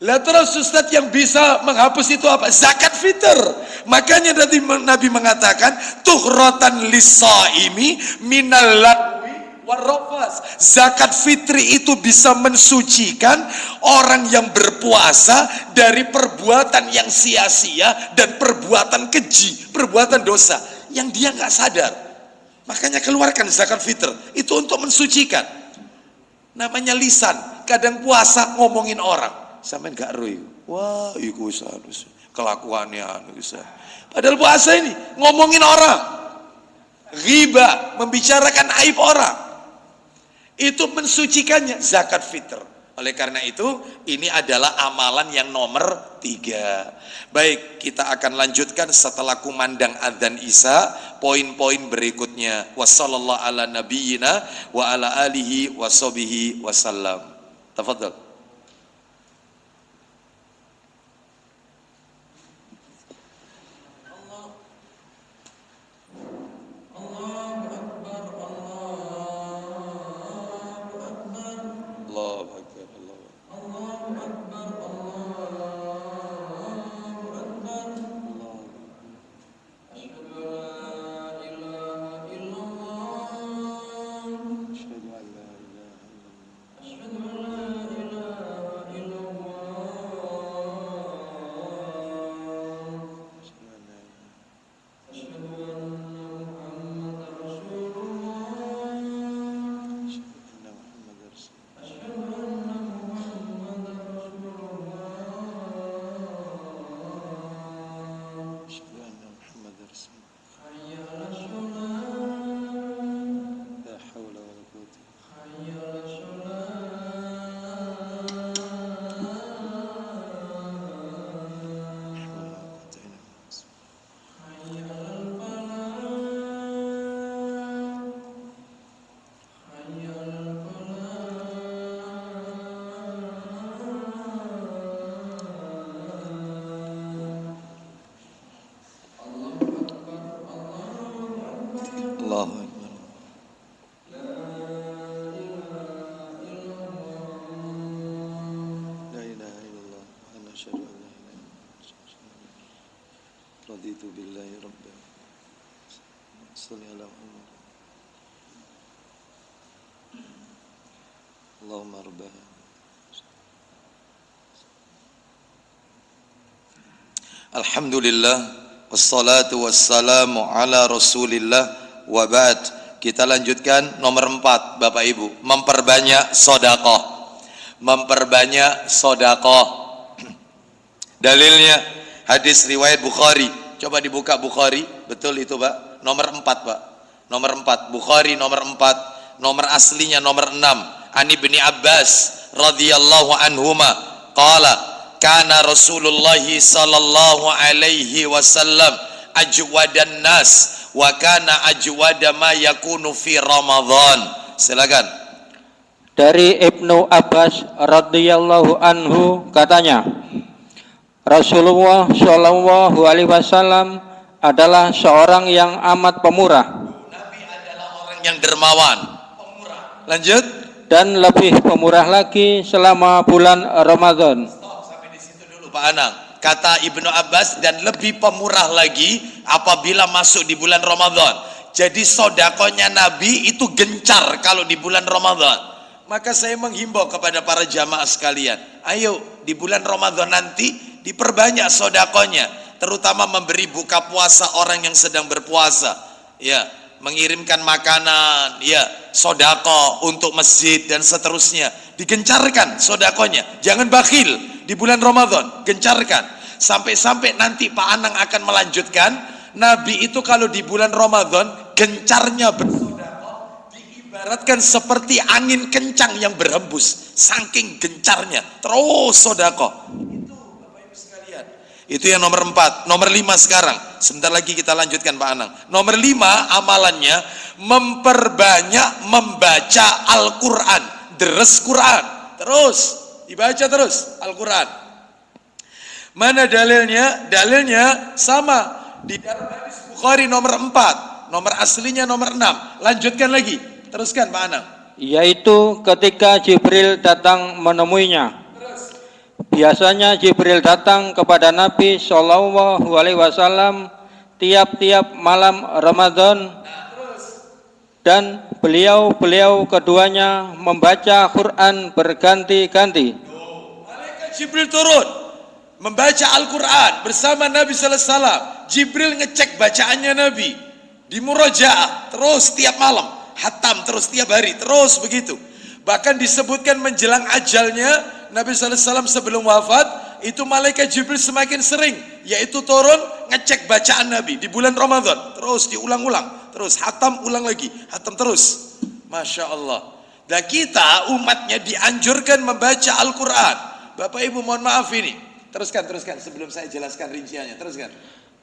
Lah terus Ustaz, yang bisa menghapus itu apa? Zakat fitr. Makanya Nabi mengatakan tuhratan lis-shaimi minal lagwi warrafas. Zakat fitri itu bisa mensucikan orang yang berpuasa dari perbuatan yang sia-sia dan perbuatan keji, perbuatan dosa yang dia nggak sadar. Makanya keluarkan zakat fitr itu untuk mensucikan. Namanya lisan. Kadang puasa ngomongin orang, sampai nggak roy. Wah, iku kelakuannya padahal puasa ini ngomongin orang, ghibah, membicarakan aib orang, itu mensucikannya zakat fitr. Oleh karena itu ini adalah amalan yang nomor 3. Baik, kita akan lanjutkan setelah kumandang adzan isya poin-poin berikutnya. Wassallallahu ala nabiyyina wa ala alihi washabihi wasallam. Tafadhal. Raditu billahi rabban. Salli ala Muhammad. Allahumma rabbana. Alhamdulillah wassalatu wassalamu ala Rasulillah wa ba'd. Kita lanjutkan nomor 4, Bapak Ibu, memperbanyak sedekah. Memperbanyak sedekah. Dalilnya hadis riwayat Bukhari. Coba dibuka Bukhari, betul itu Pak? Nomor 4 Pak. Nomor 4, Bukhari nomor 4. Nomor aslinya nomor 6. Ani bin Abbas radhiyallahu anhuma qala kana Rasulullah sallallahu alaihi wasallam ajwadan nas wa kana ajwada ma yakunu fi Ramadan. Silakan. Dari Ibnu Abbas radhiyallahu anhu katanya, Rasulullah Shallallahu Alaihi Wasallam adalah seorang yang amat pemurah. Nabi adalah orang yang dermawan, pemurah. Lanjut. Dan lebih pemurah lagi selama bulan Ramadan. Stop sampai di situ dulu Pak Anang. Kata Ibnu Abbas, dan lebih pemurah lagi apabila masuk di bulan Ramadan. Jadi sodakonya Nabi itu gencar kalau di bulan Ramadan. Maka saya menghimbau kepada para jamaah sekalian, ayo di bulan Ramadan nanti diperbanyak sodakonya, terutama memberi buka puasa orang yang sedang berpuasa, ya, mengirimkan makanan, ya, sodako untuk masjid dan seterusnya. Digencarkan sodakonya, jangan bakhil di bulan Ramadan, gencarkan. Sampai-sampai nanti Pak Anang akan melanjutkan, Nabi itu kalau di bulan Ramadan gencarnya bersodako diibaratkan seperti angin kencang yang berhembus, saking gencarnya, terus sedekah. Itu Bapak Ibu sekalian. Itu yang nomor 4. Nomor 5 sekarang. Sebentar lagi kita lanjutkan Pak Anang. Nomor 5 amalannya memperbanyak membaca Al-Quran, deres Quran, terus dibaca terus Al-Quran. Mana dalilnya? Dalilnya sama di dalam hadis Bukhari nomor 4, nomor aslinya nomor 6. Lanjutkan lagi, teruskan Pak Anang. Yaitu ketika Jibril datang menemuinya. Biasanya Jibril datang kepada Nabi Shallallahu Alaihi Wasallam tiap-tiap malam Ramadan, dan beliau keduanya membaca Quran berganti-ganti. Malaikat Jibril turun membaca Al-Quran bersama Nabi Sallallahu Alaihi Wasallam. Jibril ngecek bacaannya Nabi di murojaah terus tiap malam, hatam terus tiap hari, terus begitu. Bahkan disebutkan menjelang ajalnya Nabi Sallallahu Alaihi Wasallam sebelum wafat, itu malaikat Jibril semakin sering, yaitu turun ngecek bacaan Nabi di bulan Ramadan, terus diulang-ulang, terus hatam ulang lagi, hatam terus. Masya Allah. Dan kita umatnya dianjurkan membaca Al-Quran. Bapak Ibu mohon maaf ini. Teruskan sebelum saya jelaskan rinciannya. Teruskan.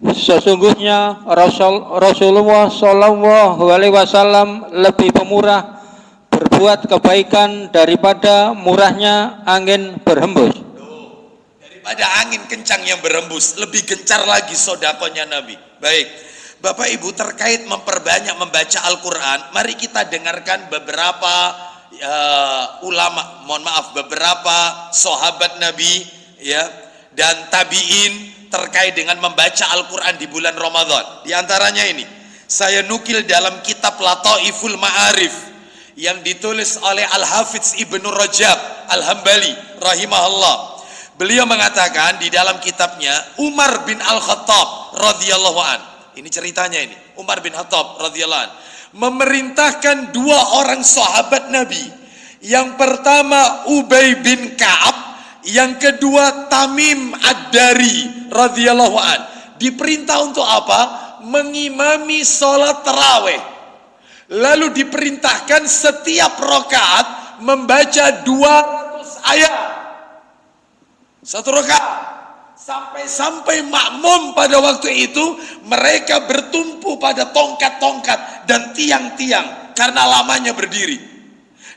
Sesungguhnya Rasulullah Shallallahu Alaihi Wasallam lebih pemurah berbuat kebaikan daripada murahnya angin berhembus. Daripada angin kencang yang berhembus, lebih gencar lagi sodakonya Nabi. Baik, Bapak Ibu, terkait memperbanyak membaca Al-Quran, mari kita dengarkan beberapa ulama, beberapa sahabat Nabi, ya, dan tabiin terkait dengan membaca Al-Quran di bulan Ramadan. Di antaranya ini, saya nukil dalam kitab Lataiful Ma'arif yang ditulis oleh Al-Hafidz Ibnu Rajab Al-Hambali rahimahullah. Beliau mengatakan di dalam kitabnya, Umar bin Al-Khattab radhiyallahu an. Ini ceritanya ini. Umar bin Khattab radhiyallahu an memerintahkan 2 orang sahabat Nabi. Yang pertama Ubay bin Ka'ab, yang kedua Tamim Ad-Dari radhiyallahu an. Diperintah untuk apa? Mengimami sholat tarawih. Lalu diperintahkan setiap rakaat membaca 200 ayat. Satu rakaat. Sampai makmum pada waktu itu mereka bertumpu pada tongkat-tongkat dan tiang-tiang karena lamanya berdiri.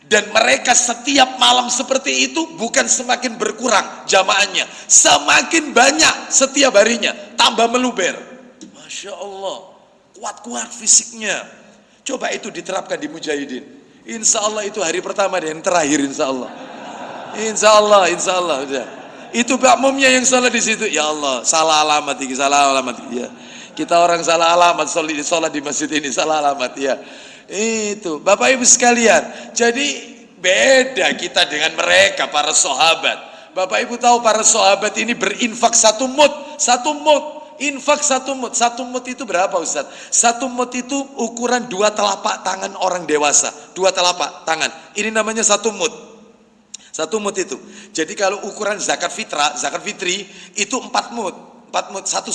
Dan mereka setiap malam seperti itu bukan semakin berkurang jamaahnya, semakin banyak setiap harinya, tambah meluber. Masya Allah, kuat-kuat fisiknya. Coba itu diterapkan di Mujahidin. Insya Allah itu hari pertama dan yang terakhir, insya Allah. Insya Allah udah. Itu makmumnya yang salah di situ. Ya Allah, salah alamat ya. Kita orang salah alamat sholat di masjid ini, salah alamat ya. Itu Bapak Ibu sekalian. Jadi beda kita dengan mereka para sahabat. Bapak Ibu tahu para sahabat ini berinfak satu mud. Infak satu mud itu berapa Ustaz? Satu mud itu ukuran 2 telapak tangan orang dewasa. 2 telapak tangan. Ini namanya satu mud. Satu mud itu. Jadi kalau ukuran zakat fitri itu 4 mud. 4 mud, satu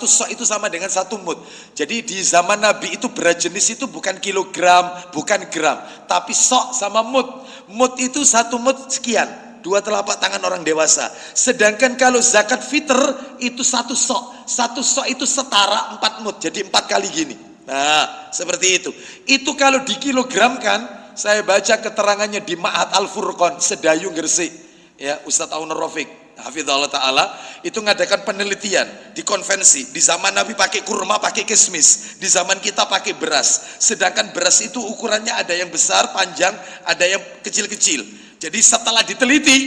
sok itu sama dengan 1 mud. Jadi di zaman Nabi itu berat jenis itu bukan kilogram, bukan gram, tapi sok sama mud. Mud itu 1 mud sekian, 2 telapak tangan orang dewasa. Sedangkan kalau zakat fitr itu 1 sok itu setara 4 mud, jadi 4 kali gini. Nah seperti itu. Itu kalau dikilogramkan, saya baca keterangannya di Ma'had Al-Furqan Sedayu Gresik, ya, Ustadz Aun Rafiq hafizallahu ta'ala itu ngadakan penelitian di konvensi. Di zaman Nabi pakai kurma, pakai kismis, di zaman kita pakai beras. Sedangkan beras itu ukurannya ada yang besar, panjang, ada yang kecil-kecil. Jadi setelah diteliti,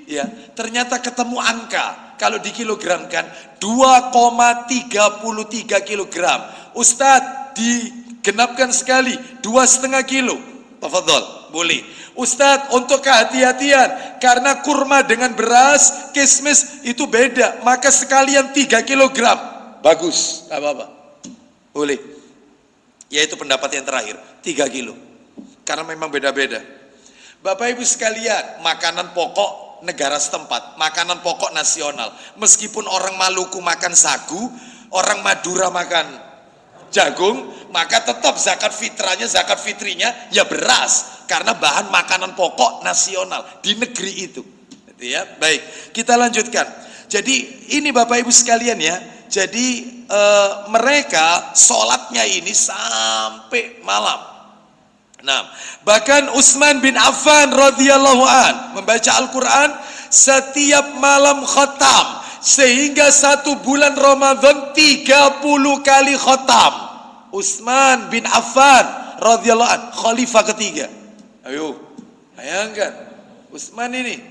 ya, ternyata ketemu angka kalau dikilogramkan 2,33 kilogram. Ustadz, digenapkan sekali 2,5 kilo. Tafadhol, boleh. Ustadz, untuk kehati-hatian, karena kurma dengan beras, kismis itu beda, maka sekalian 3 kilogram. Bagus, gak apa-apa, boleh. Yaitu pendapat yang terakhir, 3 kilo. Karena memang beda-beda. Bapak Ibu sekalian, makanan pokok negara setempat, makanan pokok nasional. Meskipun orang Maluku makan sagu, orang Madura makan jagung, maka tetap zakat fitrinya ya beras, karena bahan makanan pokok nasional di negeri itu. Gitu ya. Baik, kita lanjutkan. Jadi ini Bapak Ibu sekalian ya. Jadi mereka sholatnya ini sampai malam. Nah, bahkan Utsman bin Affan radhiyallahu an membaca Al-Quran setiap malam khatam, sehingga 1 bulan Ramadan 30 kali khatam. Utsman bin Affan radhiyallahu an, khalifah ketiga. Ayo, bayangkan Utsman ini.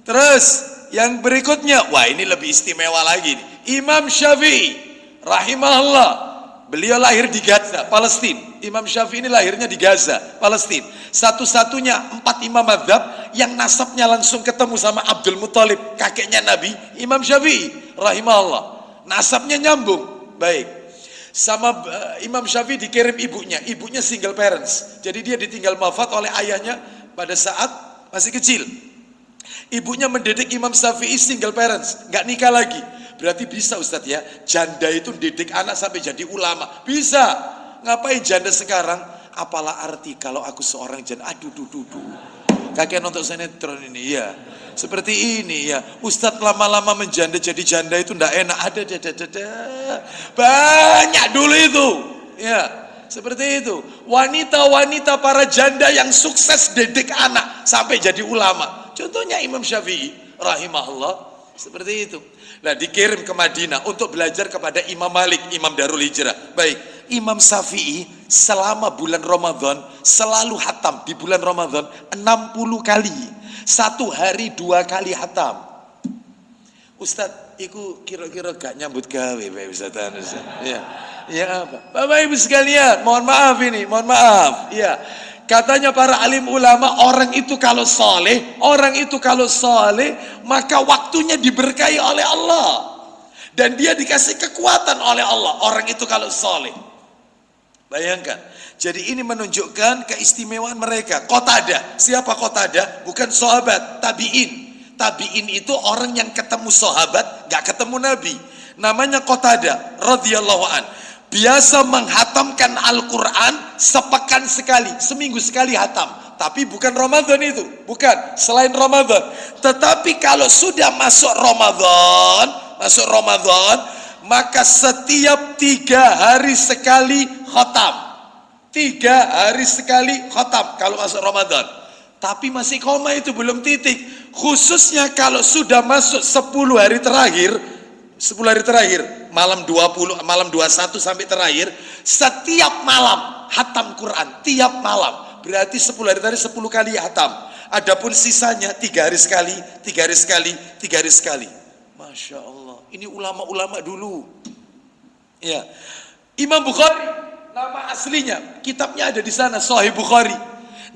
Terus yang berikutnya, wah ini lebih istimewa lagi nih. Imam Syafi'i rahimahullah, beliau lahir di Gaza, Palestina. Imam Syafi'i ini lahirnya di Gaza, Palestina. Satu-satunya 4 imam mazhab yang nasabnya langsung ketemu sama Abdul Muthalib, kakeknya Nabi. Imam Syafi'i rahimahullah, nasabnya nyambung. Baik, sama Imam Syafi'i dikirim ibunya single parents. Jadi dia ditinggal wafat oleh ayahnya pada saat masih kecil. Ibunya mendidik Imam Syafi'i single parents, nggak nikah lagi. Berarti bisa Ustadz ya, janda itu didik anak sampai jadi ulama. Bisa. Ngapain janda sekarang? Apalah arti kalau aku seorang janda? Aduh, kakek nonton sinetron ini ya. Seperti ini ya. Ustadz lama-lama menjanda jadi janda itu ndak enak. Ada. Banyak dulu itu. Ya, seperti itu. Wanita-wanita para janda yang sukses didik anak sampai jadi ulama. Contohnya Imam Syafi'i rahimahullah. Seperti itu. Nah, dikirim ke Madinah untuk belajar kepada Imam Malik, Imam Darul Hijrah. Baik, Imam Syafi'i selama bulan Ramadan selalu hatam di bulan Ramadan 60 kali. 1 hari 2 kali hatam. Ustadz, iku kira-kira gak nyambut gawe Pak Ustadz. Ya. Ya apa? Bapak Ibu sekalian, mohon maaf ini, mohon maaf. Ya. Katanya para alim ulama, orang itu kalau soleh, maka waktunya diberkahi oleh Allah. Dan dia dikasih kekuatan oleh Allah, orang itu kalau soleh. Bayangkan. Jadi ini menunjukkan keistimewaan mereka. Qatadah, siapa Qatadah? Bukan sahabat, tabi'in. Tabi'in itu orang yang ketemu sahabat, gak ketemu Nabi. Namanya Qatadah radhiyallahu an. Biasa menghatamkan Al-Quran sepekan sekali, seminggu sekali hatam. Tapi bukan Ramadan itu, bukan, selain Ramadan. Tetapi kalau sudah masuk Ramadan, maka setiap 3 hari sekali khatam. 3 hari sekali khatam kalau masuk Ramadan. Tapi masih koma itu, belum titik. Khususnya kalau sudah masuk 10 hari terakhir, malam 20, malam 21 sampai terakhir, setiap malam hatam Quran, tiap malam. Berarti 10 hari tadi 10 kali hatam. Adapun sisanya 3 hari sekali, 3 hari sekali, 3 hari sekali. Masya Allah, ini ulama-ulama dulu. Ya, Imam Bukhari, nama aslinya, kitabnya ada di sana, Sahih Bukhari.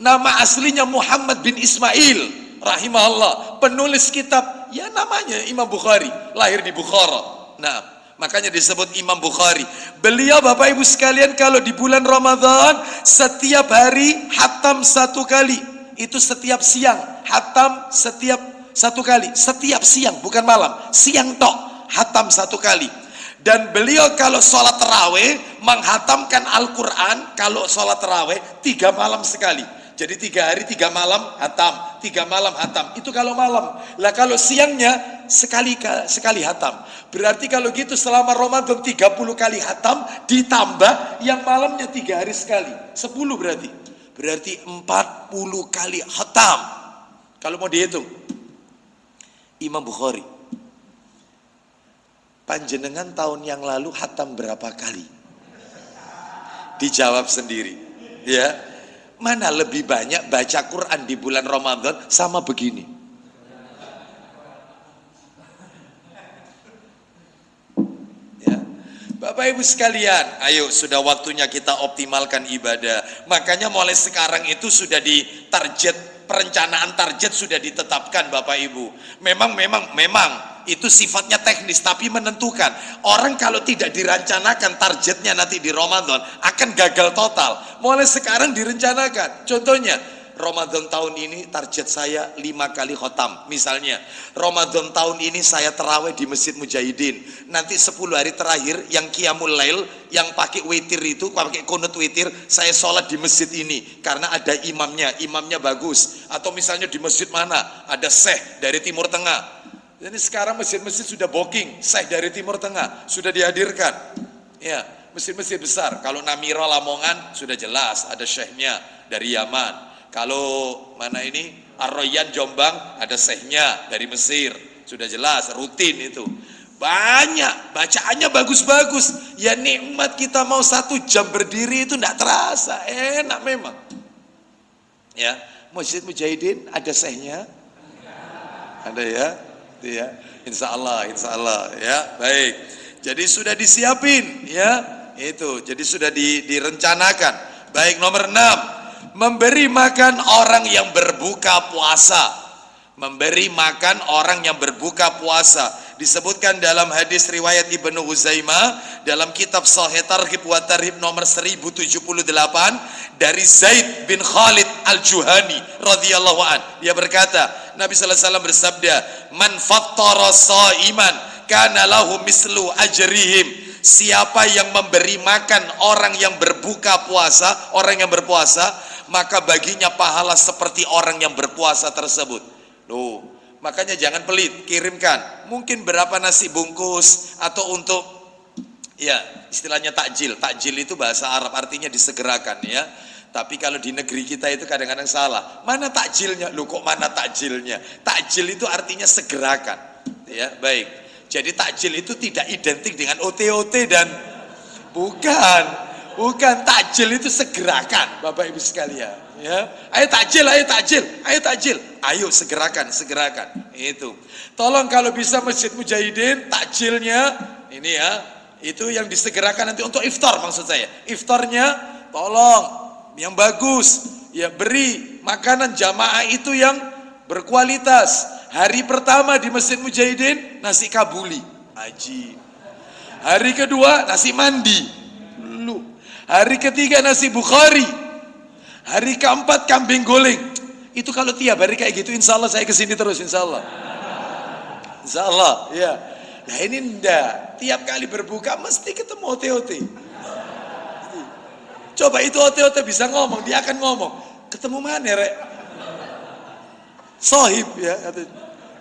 Nama aslinya Muhammad bin Ismail, rahimahullah, penulis kitab, ya namanya Imam Bukhari, lahir di Bukhara. Nah, makanya disebut Imam Bukhari. Beliau Bapak Ibu sekalian kalau di bulan Ramadan setiap hari hatam 1 kali. Itu setiap siang, hatam setiap 1 kali. Setiap siang, bukan malam, siang tok, hatam 1 kali. Dan beliau kalau sholat taraweh menghatamkan Al-Quran, kalau sholat taraweh 3 malam sekali. Jadi 3 hari 3 malam hatam, 3 malam hatam. Itu kalau malam. Lah kalau siangnya sekali hatam. Berarti kalau gitu selama Ramadan 30 kali hatam, ditambah yang malamnya 3 hari sekali, 10 berarti. Berarti 40 kali hatam. Kalau mau dihitung. Imam Bukhari, panjenengan tahun yang lalu hatam berapa kali? Dijawab sendiri. Ya. Mana lebih banyak baca Quran di bulan Ramadan sama begini? Ya. Bapak Ibu sekalian, ayo sudah waktunya kita optimalkan ibadah. Makanya mulai sekarang itu sudah perencanaan target sudah ditetapkan Bapak Ibu. Memang itu sifatnya teknis tapi menentukan. Orang kalau tidak direncanakan targetnya nanti di Ramadan akan gagal total. Mulai sekarang direncanakan. Contohnya Ramadan tahun ini target saya 5 kali khotam. Misalnya, Ramadan tahun ini saya terawih di Masjid Mujahidin. Nanti 10 hari terakhir yang qiyamul lail, yang pakai witir itu, pakai kunut witir, saya sholat di masjid ini. Karena ada imamnya bagus. Atau misalnya di masjid mana, ada syekh dari Timur Tengah. Jadi sekarang masjid-masjid sudah booking, syekh dari Timur Tengah, sudah dihadirkan. Ya, masjid-masjid besar. Kalau Namira Lamongan, sudah jelas, ada syekhnya dari Yaman. Kalau mana ini Ar-Royan Jombang, ada syekhnya dari Mesir, sudah jelas, rutin itu. Banyak, bacaannya bagus-bagus. Ya nikmat kita mau 1 jam berdiri itu tidak terasa, enak memang. Ya, Masjid Mujahidin ada syekhnya, ada ya, itu ya. Insya Allah ya, baik. Jadi sudah disiapin ya, itu. Jadi sudah direncanakan. Baik, nomor 6. Memberi makan orang yang berbuka puasa. Memberi makan orang yang berbuka puasa. Disebutkan dalam hadis riwayat Ibnu Huzaimah dalam kitab Sahih Targhib wa Tarhib nomor 1078 dari Zaid bin Khalid Al-Juhani radhiyallahu an. Dia berkata, Nabi sallallahu alaihi wasallam bersabda, "Man fattara shaiman kana lahu mislu ajrihim." Siapa yang memberi makan orang yang berbuka puasa, orang yang berpuasa, maka baginya pahala seperti orang yang berpuasa tersebut. Loh, makanya jangan pelit, kirimkan. Mungkin berapa nasi bungkus atau untuk, ya istilahnya takjil. Takjil itu bahasa Arab, artinya disegerakan ya. Tapi kalau di negeri kita itu kadang-kadang salah. Mana takjilnya? Loh kok mana takjilnya? Takjil itu artinya segerakan. Ya, baik. Jadi takjil itu tidak identik dengan OT-OT dan bukan takjil itu segerakan, Bapak Ibu sekalian. Ya, ayo takjil, ayo segerakan. Itu. Tolong kalau bisa Masjid Mujahidin takjilnya ini ya, itu yang disegerakan nanti untuk iftar maksud saya. Iftarnya tolong yang bagus, ya beri makanan jamaah itu yang berkualitas. Hari pertama di Masjid Mujahidin nasi kabuli, haji. Hari kedua nasi mandi, lu. Hari ketiga nasi Bukhari. Hari keempat kambing goreng. Itu kalau tiap hari kayak gitu, insya Allah saya kesini terus, insya Allah. Insya Allah, ya. Nah ini ndak, tiap kali berbuka mesti ketemu OT-OT. Coba itu OT-OT bisa ngomong, dia akan ngomong. Ketemu mana rek? Sohib ya,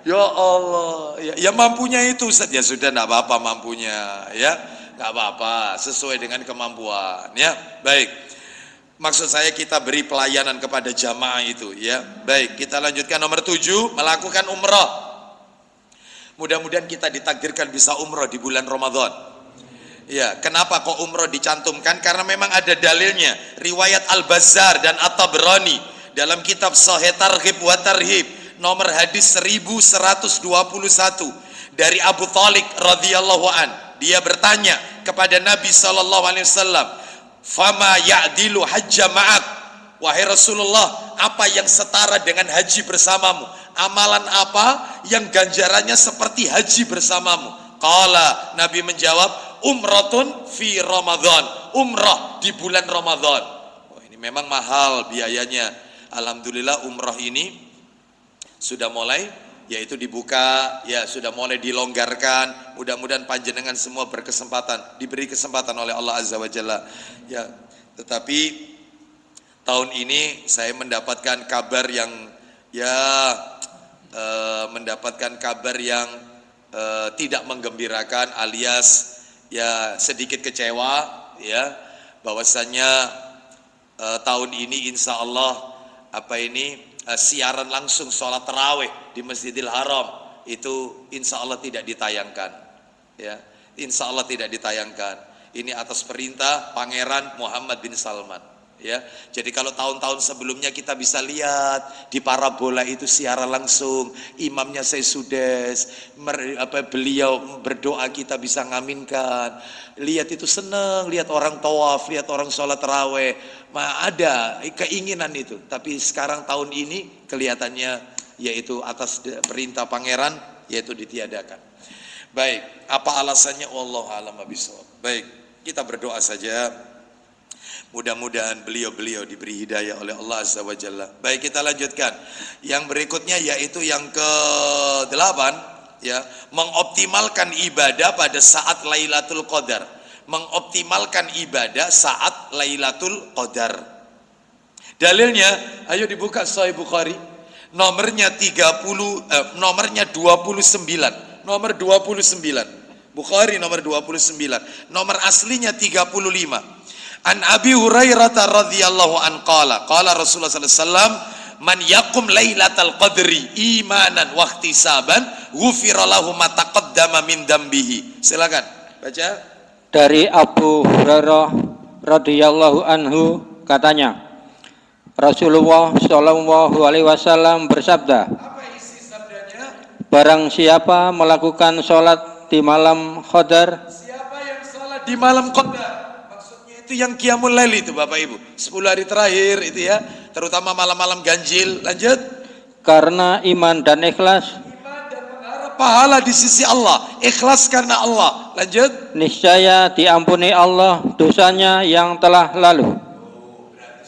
ya Allah, ya mampunya itu Ustaz, ya sudah enggak apa-apa mampunya ya, enggak apa-apa sesuai dengan kemampuan ya. Baik, maksud saya kita beri pelayanan kepada jamaah itu ya. Baik, kita lanjutkan nomor 7, melakukan umrah. Mudah-mudahan kita ditakdirkan bisa umrah di bulan Ramadan. Ya, kenapa kok umrah dicantumkan? Karena memang ada dalilnya. Riwayat Al-Bazzar dan At-Tabrani dalam kitab Sahih Targhib wa Tarhib nomor hadis 1121 dari Abu Thalib radhiyallahu an. Dia bertanya kepada Nabi sallallahu alaihi wasallam, "Fama ya'dilu hajja ma'ak?" Wahai Rasulullah, apa yang setara dengan haji bersamamu? Amalan apa yang ganjarannya seperti haji bersamamu? Qala, Nabi menjawab, umratun fi Ramadan, umrah di bulan Ramadan. Oh, ini memang mahal biayanya. Alhamdulillah umrah ini sudah mulai, yaitu dibuka, ya sudah mulai dilonggarkan. Mudah-mudahan panjenengan semua berkesempatan, diberi kesempatan oleh Allah Azza wa Jalla. Ya, tetapi tahun ini saya mendapatkan kabar yang tidak menggembirakan, alias ya sedikit kecewa ya, bahwasanya tahun ini insya Allah siaran langsung sholat tarawih di Masjidil Haram itu insya Allah tidak ditayangkan ya, insya Allah tidak ditayangkan. Ini atas perintah Pangeran Muhammad bin Salman ya. Jadi kalau tahun-tahun sebelumnya kita bisa lihat di parabola itu siaran langsung, imamnya saya sudes, beliau berdoa kita bisa ngaminkan. Lihat itu senang, lihat orang tawaf, lihat orang sholat tarawih, ada keinginan itu. Tapi sekarang tahun ini kelihatannya yaitu atas perintah pangeran yaitu ditiadakan. Baik, apa alasannya? Wallahu a'lam bishawab. Baik, kita berdoa saja. Mudah-mudahan beliau-beliau diberi hidayah oleh Allah Azza wa Jalla. Baik, kita lanjutkan. Yang berikutnya yaitu yang ke-8, ya, mengoptimalkan ibadah pada saat Lailatul Qadar. Mengoptimalkan ibadah saat Lailatul Qadar. Dalilnya, ayo dibuka Sahih Bukhari. Nomornya 29. Nomor 29. Bukhari nomor 29. Nomor aslinya 35. An Abi Hurairah radhiyallahu an qala Rasulullah sallallahu alaihi wasallam, man yaqum lailatal qadri imanan wa ihtisaban ghufira lahu ma taqaddama min dambihi. Silakan baca. Dari Abu Hurairah radhiyallahu anhu katanya, Rasulullah Shallallahu alaihi wasallam bersabda, Apa isi sabdanya? barang siapa melakukan sholat di malam Qadar, Siapa yang salat di malam Qadar? Itu yang qiyamul lail itu Bapak Ibu, 10 hari terakhir itu ya, terutama malam-malam ganjil. Lanjut. karena iman dan ikhlas, Iman dan mengharap pahala di sisi Allah, ikhlas karena Allah. Lanjut. niscaya diampuni Allah dosanya yang telah lalu.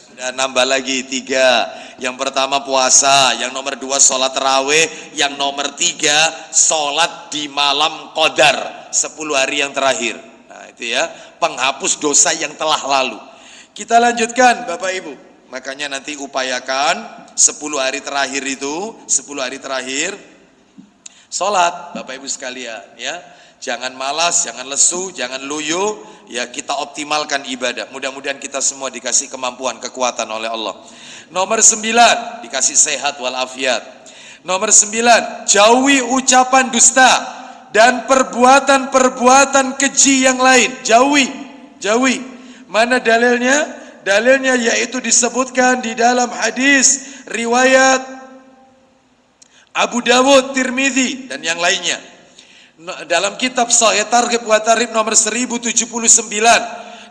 Sudah nambah lagi 3. Yang pertama puasa, yang nomor 2 sholat tarawih, yang nomor 3 sholat di malam Qadar, 10 hari yang terakhir. Nah itu ya, penghapus dosa yang telah lalu. Kita lanjutkan Bapak Ibu. Makanya nanti upayakan 10 hari terakhir itu, 10 hari terakhir sholat Bapak Ibu sekalian ya. Jangan malas, jangan lesu, jangan loyo, ya kita optimalkan ibadah. Mudah-mudahan kita semua dikasih kemampuan, kekuatan oleh Allah. Nomor 9, dikasih sehat walafiat. Nomor 9, jauhi ucapan dusta dan perbuatan-perbuatan keji yang lain. Jauhi. Mana dalilnya? Dalilnya yaitu disebutkan di dalam hadis riwayat Abu Dawud, Tirmidzi dan yang lainnya. Dalam kitab Sahih Targhib wa Tarhib nomor 1079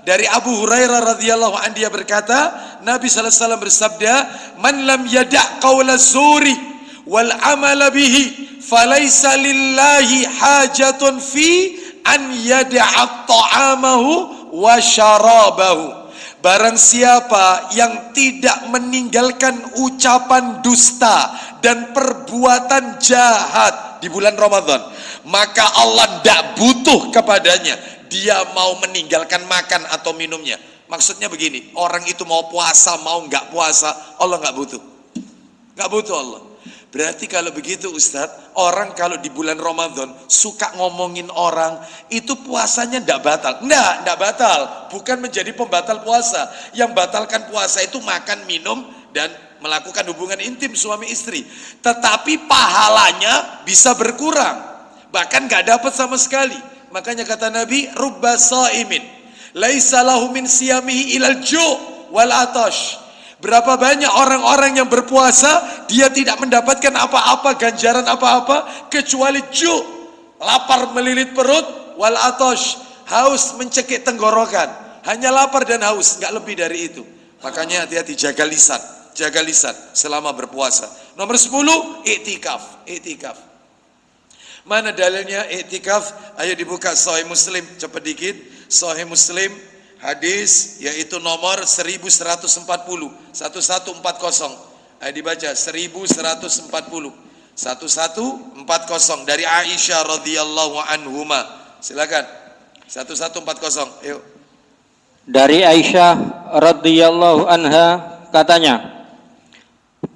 dari Abu Hurairah radhiyallahu anhu, dia berkata, Nabi sallallahu alaihi wasallam bersabda, "Man lam yada' qaula zuri wal amala bihi falaysa lillahi hajatun fi an yada'a ta'amahu wa syarabahu." Barang siapa yang tidak meninggalkan ucapan dusta dan perbuatan jahat di bulan Ramadan, maka Allah tidak butuh kepadanya dia mau meninggalkan makan atau minumnya. Maksudnya begini, orang itu mau puasa mau nggak puasa, Allah nggak butuh, Allah. Berarti kalau begitu Ustadz, orang kalau di bulan Ramadan suka ngomongin orang, itu puasanya ndak batal. Ndak batal, bukan menjadi pembatal puasa. Yang batalkan puasa itu makan, minum, dan melakukan hubungan intim suami istri. Tetapi pahalanya bisa berkurang, bahkan nggak dapat sama sekali. Makanya kata Nabi, rubba sa'imin laisa lahu min siyamihi ilal ju' wal atash. Berapa banyak orang-orang yang berpuasa, dia tidak mendapatkan apa-apa, ganjaran apa-apa, kecuali ju', lapar melilit perut, wal atash, haus mencekik tenggorokan. Hanya lapar dan haus, nggak lebih dari itu. Makanya hati-hati, jaga lisan selama berpuasa. Nomor 10, i'tikaf. Mana dalilnya i'tikaf? Ayo dibuka Sahih Muslim, cepat dikit. Sahih Muslim hadis yaitu nomor 1140. Ayo dibaca 1140. 1140 dari Aisyah radhiyallahu anhuma. Silakan. 1140. Yuk. Dari Aisyah radhiyallahu anha katanya,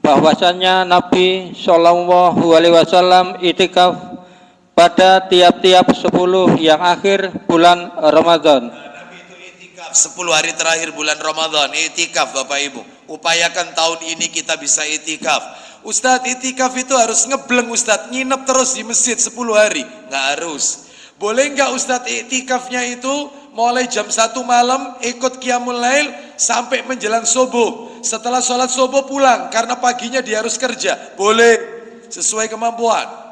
bahwasannya Nabi Shallallahu alaihi wasallam itikaf pada tiap-tiap 10 yang akhir bulan Ramadan. Nabi itu itikaf 10 hari terakhir bulan Ramadan. Itikaf Bapak Ibu. Upayakan tahun ini kita bisa itikaf. Ustadz, itikaf itu harus ngebleng Ustadz, nginep terus di masjid 10 hari. Nggak harus. Boleh nggak Ustadz itikafnya itu mulai jam 1 malam ikut qiyamul lail sampai menjelang subuh. Setelah sholat subuh pulang karena paginya dia harus kerja. Boleh, sesuai kemampuan.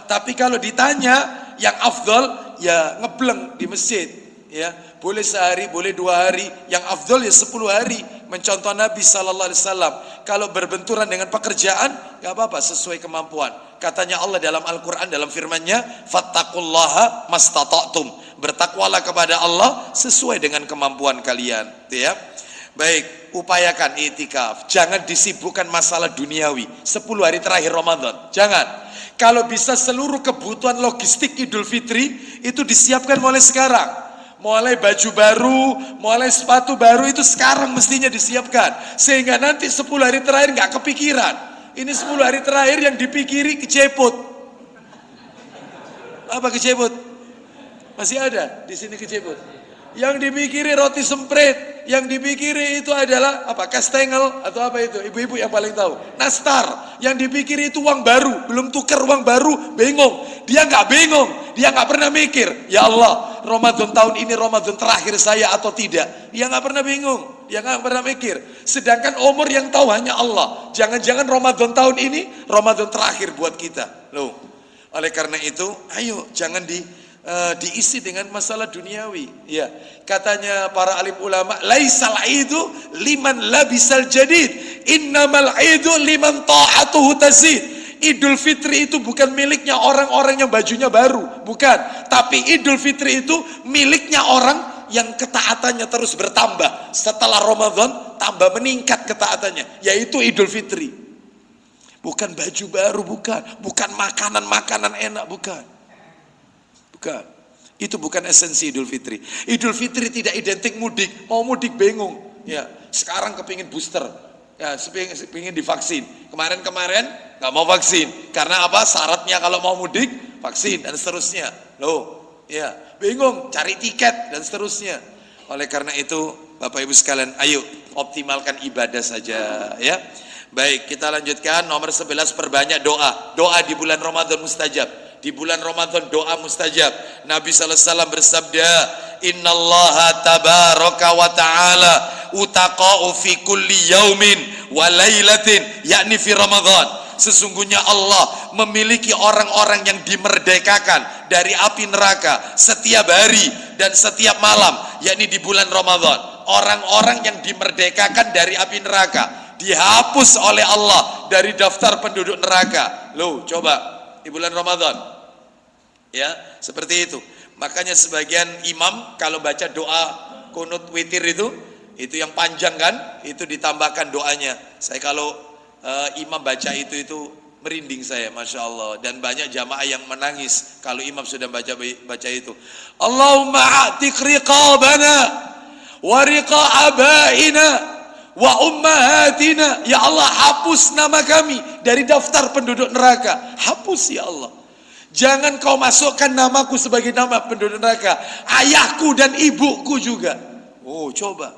Tapi kalau ditanya yang afdol ya ngebleng di masjid. ya. Boleh sehari, boleh 2 hari, yang afdol ya 10 hari. Mencontoh Nabi sallallahu alaihi wasallam. Kalau berbenturan dengan pekerjaan, enggak apa-apa, sesuai kemampuan. Katanya Allah dalam Al-Qur'an dalam firman-Nya, "Fattaqullaha mastata'tum." Bertakwalah kepada Allah sesuai dengan kemampuan kalian, ya. Baik, upayakan iktikaf. Jangan disibukkan masalah duniawi 10 hari terakhir Ramadan. Jangan. Kalau bisa seluruh kebutuhan logistik Idul Fitri itu disiapkan mulai sekarang. Mulai baju baru, mulai sepatu baru itu sekarang mestinya disiapkan. Sehingga nanti 10 hari terakhir nggak kepikiran. Ini 10 hari terakhir yang dipikiri keceput. Apa keceput? Masih ada di sini keceput. Yang dipikiri roti semprit, yang dipikiri itu adalah apa? Kastengel atau apa itu? Ibu-ibu yang paling tahu. Nastar, yang dipikiri itu uang baru, belum tukar uang baru, bingung. Dia nggak bingung, dia nggak pernah mikir. Ya Allah, Ramadan tahun ini Ramadan terakhir saya atau tidak? Dia nggak pernah bingung, dia nggak pernah mikir. Sedangkan umur yang tahu hanya Allah. Jangan-jangan Ramadan tahun ini Ramadan terakhir buat kita. Loh, oleh karena itu, ayo jangan diisi dengan masalah duniawi. Ya, katanya para alim ulama, laisal idu liman labisal jadid, innamal idu liman ta'atuhu tazid. Idul Fitri itu bukan miliknya orang-orang yang bajunya baru, bukan. Tapi Idul Fitri itu miliknya orang yang ketaatannya terus bertambah. Setelah Ramadan tambah meningkat ketaatannya, yaitu Idul Fitri. Bukan baju baru, bukan makanan-makanan enak, bukan. Itu bukan esensi Idul Fitri. Idul Fitri tidak identik mudik. Mau mudik bingung. Ya, sekarang kepingin booster. Ya, kepingin divaksin. Kemarin nggak mau vaksin. Karena apa? Syaratnya kalau mau mudik vaksin dan seterusnya. Loh, ya, bingung cari tiket dan seterusnya. Oleh karena itu, Bapak Ibu sekalian, ayo optimalkan ibadah saja, ya. Baik, kita lanjutkan nomor 11, perbanyak doa. Doa di bulan Ramadan mustajab. Di bulan Ramadan doa mustajab. Nabi sallallahu alaihi wasallam bersabda, "Innallaha tabaraka wa ta'ala utaqa'u fi kulli yaumin wa lailatin," yakni fi Ramadan. Sesungguhnya Allah memiliki orang-orang yang dimerdekakan dari api neraka setiap hari dan setiap malam, yakni di bulan Ramadan. Orang-orang yang dimerdekakan dari api neraka dihapus oleh Allah dari daftar penduduk neraka. Loh, coba di bulan Ramadan, ya, seperti itu. Makanya sebagian imam kalau baca doa kunut witir itu yang panjang kan, itu ditambahkan doanya. Saya kalau imam baca itu merinding saya, masya Allah. Dan banyak jamaah yang menangis kalau imam sudah baca itu. Allahumma a'tiq riqabana wa riqa abaina wa ummahatina. Ya Allah, hapus nama kami dari daftar penduduk neraka. Hapus ya Allah. Jangan kau masukkan namaku sebagai nama penduduk neraka, ayahku dan ibuku juga. Oh, coba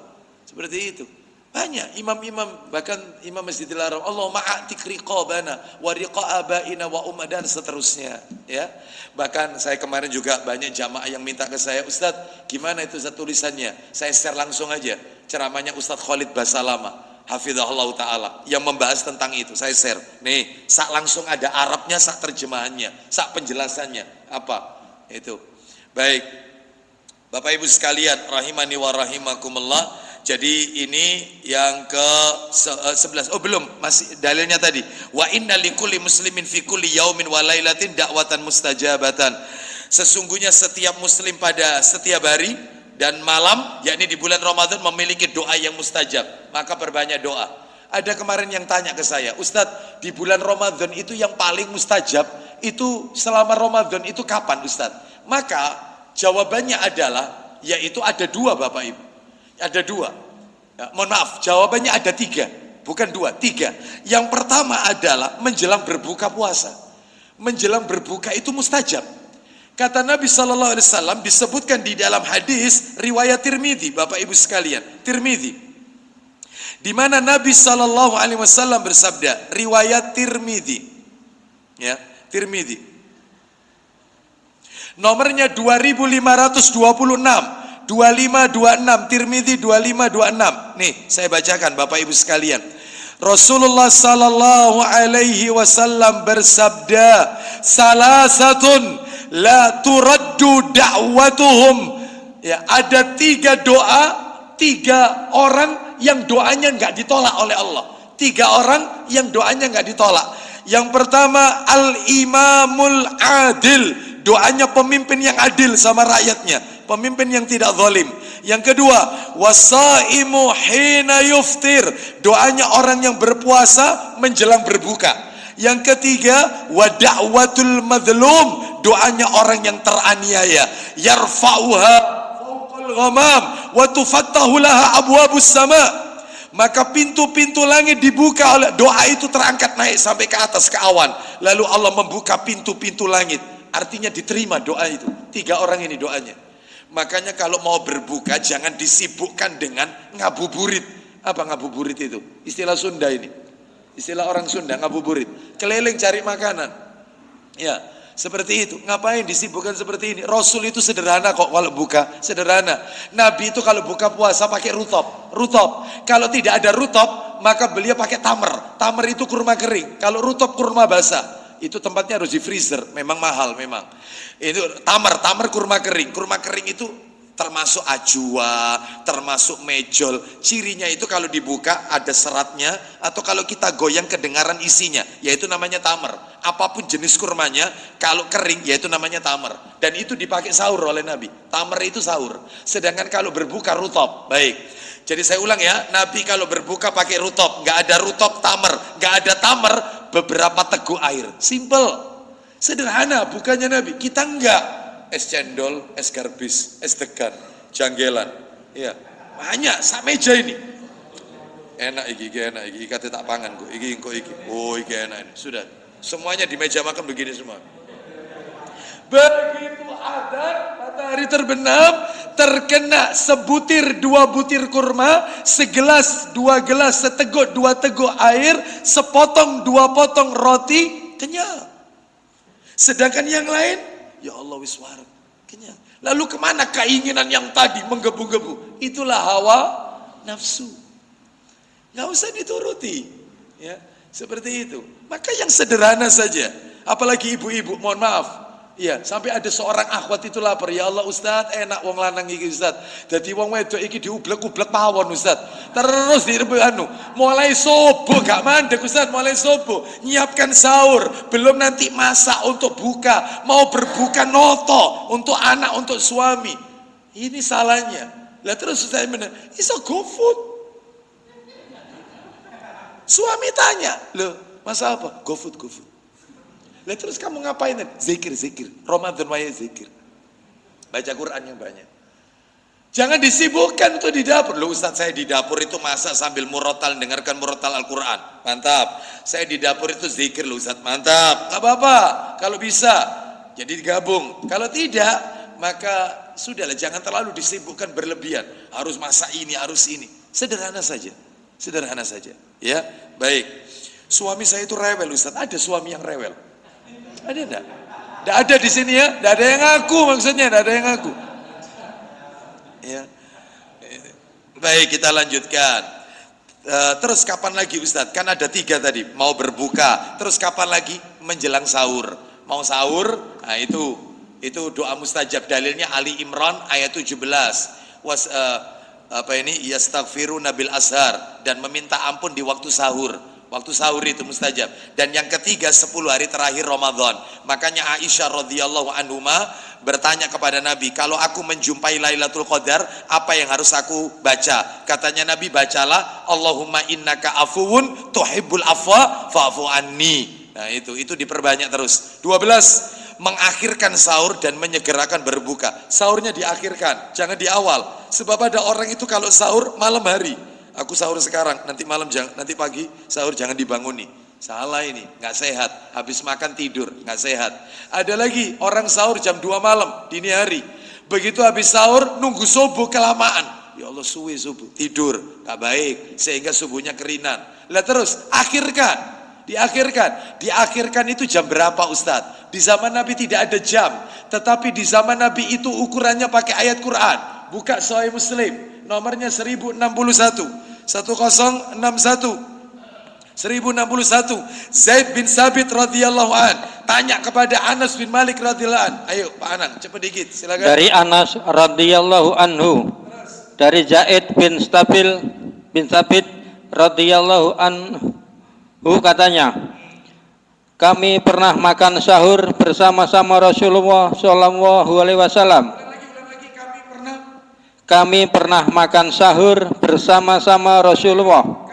seperti itu. Banyak imam-imam, bahkan imam Masjidil Haram, Allahumma a'tiq riqabana wa riqa abaina wa umma, dan seterusnya, ya. Bahkan saya kemarin juga banyak jamaah yang minta ke saya, Ustadz, gimana itu tulisannya? Saya share langsung aja ceramahnya Ustadz Khalid Basalama, hafizahullah ta'ala, yang membahas tentang itu. Saya share nih, sak langsung ada Arabnya, sak terjemahannya, sak penjelasannya apa itu. Baik, Bapak Ibu sekalian rahimani wa rahimakumullah. Jadi ini yang ke-11. Oh belum, masih dalilnya tadi. Wa inna likulli muslimin fi kulli yaumin wa lailatin da'watan mustajabatan. Sesungguhnya setiap muslim pada setiap hari dan malam, yakni di bulan Ramadan, memiliki doa yang mustajab. Maka perbanyak doa. Ada kemarin yang tanya ke saya, Ustadz, di bulan Ramadan itu yang paling mustajab itu selama Ramadan itu kapan, Ustadz? Maka jawabannya adalah, yaitu ada 2, Bapak Ibu. Ada 2. Ya, mohon maaf, jawabannya ada 3, bukan 2, 3. Yang pertama adalah menjelang berbuka puasa. Menjelang berbuka itu mustajab. Kata Nabi sallallahu alaihi wasallam, disebutkan di dalam hadis riwayat Tirmidzi, Bapak Ibu sekalian, Tirmidzi, di mana Nabi sallallahu alaihi wasallam bersabda, riwayat Tirmidzi, ya, Tirmidzi, nomornya 2526, 2526, Tirmidzi 2526. Nih, saya bacakan Bapak Ibu sekalian. Rasulullah sallallahu alaihi wasallam bersabda, salasatun la turaddu da'watuhum Ya, ada 3 doa, 3 orang yang doanya nggak ditolak oleh Allah. 3 orang yang doanya nggak ditolak. Yang pertama, al-imamul adil, doanya pemimpin yang adil sama rakyatnya, pemimpin yang tidak zalim. Yang kedua, wasaimu hina yuftir, doanya orang yang berpuasa menjelang berbuka. Yang ketiga, wa da'watul madlum, doanya orang yang teraniaya, yarfa'uha fawqal ghamam wa tufattahu laha abwabus sama, maka pintu-pintu langit dibuka oleh doa itu, terangkat naik sampai ke atas ke awan, lalu Allah membuka pintu-pintu langit, artinya diterima doa itu. 3 orang ini doanya. Makanya kalau mau berbuka jangan disibukkan dengan ngabuburit. Apa ngabuburit itu? Istilah Sunda ini. Istilah orang Sunda, ngabuburit. Keliling cari makanan. Ya, seperti itu. Ngapain disibukkan seperti ini? Rasul itu sederhana kok kalau buka, sederhana. Nabi itu kalau buka puasa pakai rutop. Rutop. Kalau tidak ada rutop, maka beliau pakai tamer. Tamer itu kurma kering. Kalau rutop kurma basah. Itu tempatnya harus di freezer, memang mahal memang. Itu tamer kurma kering. Kurma kering itu termasuk ajwa, termasuk mejol. Cirinya itu kalau dibuka ada seratnya, atau kalau kita goyang kedengaran isinya, yaitu namanya tamer. Apapun jenis kurmanya, kalau kering yaitu namanya tamer. Dan itu dipakai sahur oleh Nabi. Tamer itu sahur. Sedangkan kalau berbuka rutop. Baik. Jadi saya ulang ya, Nabi kalau berbuka pakai rutop, nggak ada rutop tamer, nggak ada tamer, beberapa teguk air, simple, sederhana. Bukannya Nabi, kita enggak, es cendol, es garbis, es degan, janggelan, ya banyak, sak meja ini, enak iki kata tak pangan kok, iki, oh iki enak ini, sudah, semuanya di meja makan begini semua. Begitu adzan matahari terbenam, terkena sebutir 2 butir kurma, segelas 2 gelas, seteguk 2 teguk air, sepotong 2 potong roti, kenyang. Sedangkan yang lain, ya Allah wiswar, kenyang. Lalu kemana keinginan yang tadi menggebu-gebu? Itulah hawa nafsu. Nggak usah dituruti, ya seperti itu. Maka yang sederhana saja, apalagi ibu-ibu, mohon maaf. Iya, sampai ada seorang akhwat itu lapar, ya Allah Ustaz, enak wong lanang iki Ustaz. Jadi wong wedok iki diublek-ublek pawon Ustaz. Terus direbut mulai subuh gak mandek Ustaz, mulai subuh nyiapkan sahur, belum nanti masak untuk buka, mau berbuka noto untuk anak, untuk suami. Ini salahnya. Lah terus Ustaz benar, iso GoFood. Suami tanya, "Loh, masa apa? GoFood. Lah terus kamu ngapain? Zikir. Ramadan waya zikir. Baca Quran yang banyak. Jangan disibukkan untuk di dapur. Loh Ustaz, saya di dapur itu masak sambil murotal, dengarkan murotal Al-Quran. Mantap. Saya di dapur itu zikir loh Ustaz. Mantap. Gak apa-apa. Kalau bisa, jadi digabung. Kalau tidak, maka sudahlah. Jangan terlalu disibukkan berlebihan. Harus masak ini, harus ini. Sederhana saja. Ya, baik. Suami saya itu rewel Ustaz. Ada suami yang rewel? Ada enggak? Enggak ada di sini ya? Enggak ada yang ngaku, maksudnya enggak ada yang ngaku. Ya. Baik, kita lanjutkan. Terus kapan lagi Ustadz? Kan ada 3 tadi, mau berbuka. Terus kapan lagi? Menjelang sahur. Mau sahur, nah itu doa mustajab. Dalilnya Ali Imran ayat 17. Yastaghfiruna bil ashar, dan meminta ampun di waktu sahur. Waktu sahur itu mustajab. Dan yang ketiga 10 hari terakhir Ramadan. Makanya Aisyah radhiyallahu anhuma bertanya kepada Nabi, kalau aku menjumpai Lailatul Qadar, apa yang harus aku baca? Katanya Nabi, bacalah Allahumma innaka afuwun tuhibbul afwa fa'fu anni. Nah itu diperbanyak terus. 12, mengakhirkan sahur dan menyegerakan berbuka. Sahurnya diakhirkan, jangan di awal. Sebab ada orang itu kalau sahur malam hari. Aku sahur sekarang, nanti malam nanti pagi sahur jangan dibanguni. Salah ini, nggak sehat. Habis makan tidur, nggak sehat. Ada lagi orang sahur jam 2 malam, dini hari. Begitu habis sahur, nunggu subuh kelamaan. Ya Allah, suwe subuh, tidur, nggak baik. Sehingga subuhnya kerinan. Lah terus, diakhirkan itu jam berapa Ustadz? Di zaman Nabi tidak ada jam. Tetapi di zaman Nabi itu ukurannya pakai ayat Quran. Buka Sahih Muslim, nomornya 1061. 1061. 1061 Zaid bin Sabit radhiyallahu an tanya kepada Anas bin Malik radhiyallahu an. Ayo Pak Anang, cepat dikit, silakan. Dari Anas radhiyallahu anhu, dari Zaid bin Sabit radhiyallahu anhu katanya, kami pernah makan sahur bersama-sama Rasulullah sallallahu alaihi wasallam. Kami pernah makan sahur bersama-sama Rasulullah.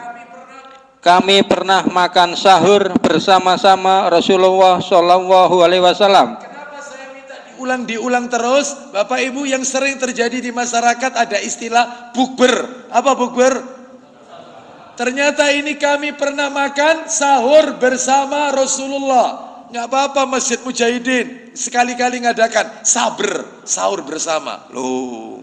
Kami pernah makan sahur bersama-sama Rasulullah sallallahu alaihi wasallam. Kenapa saya minta diulang terus? Bapak Ibu, yang sering terjadi di masyarakat ada istilah bukber. Apa bukber? Ternyata ini kami pernah makan sahur bersama Rasulullah. Nggak apa-apa Masjid Mujahidin sekali-kali ngadakan sahur bersama. Loh.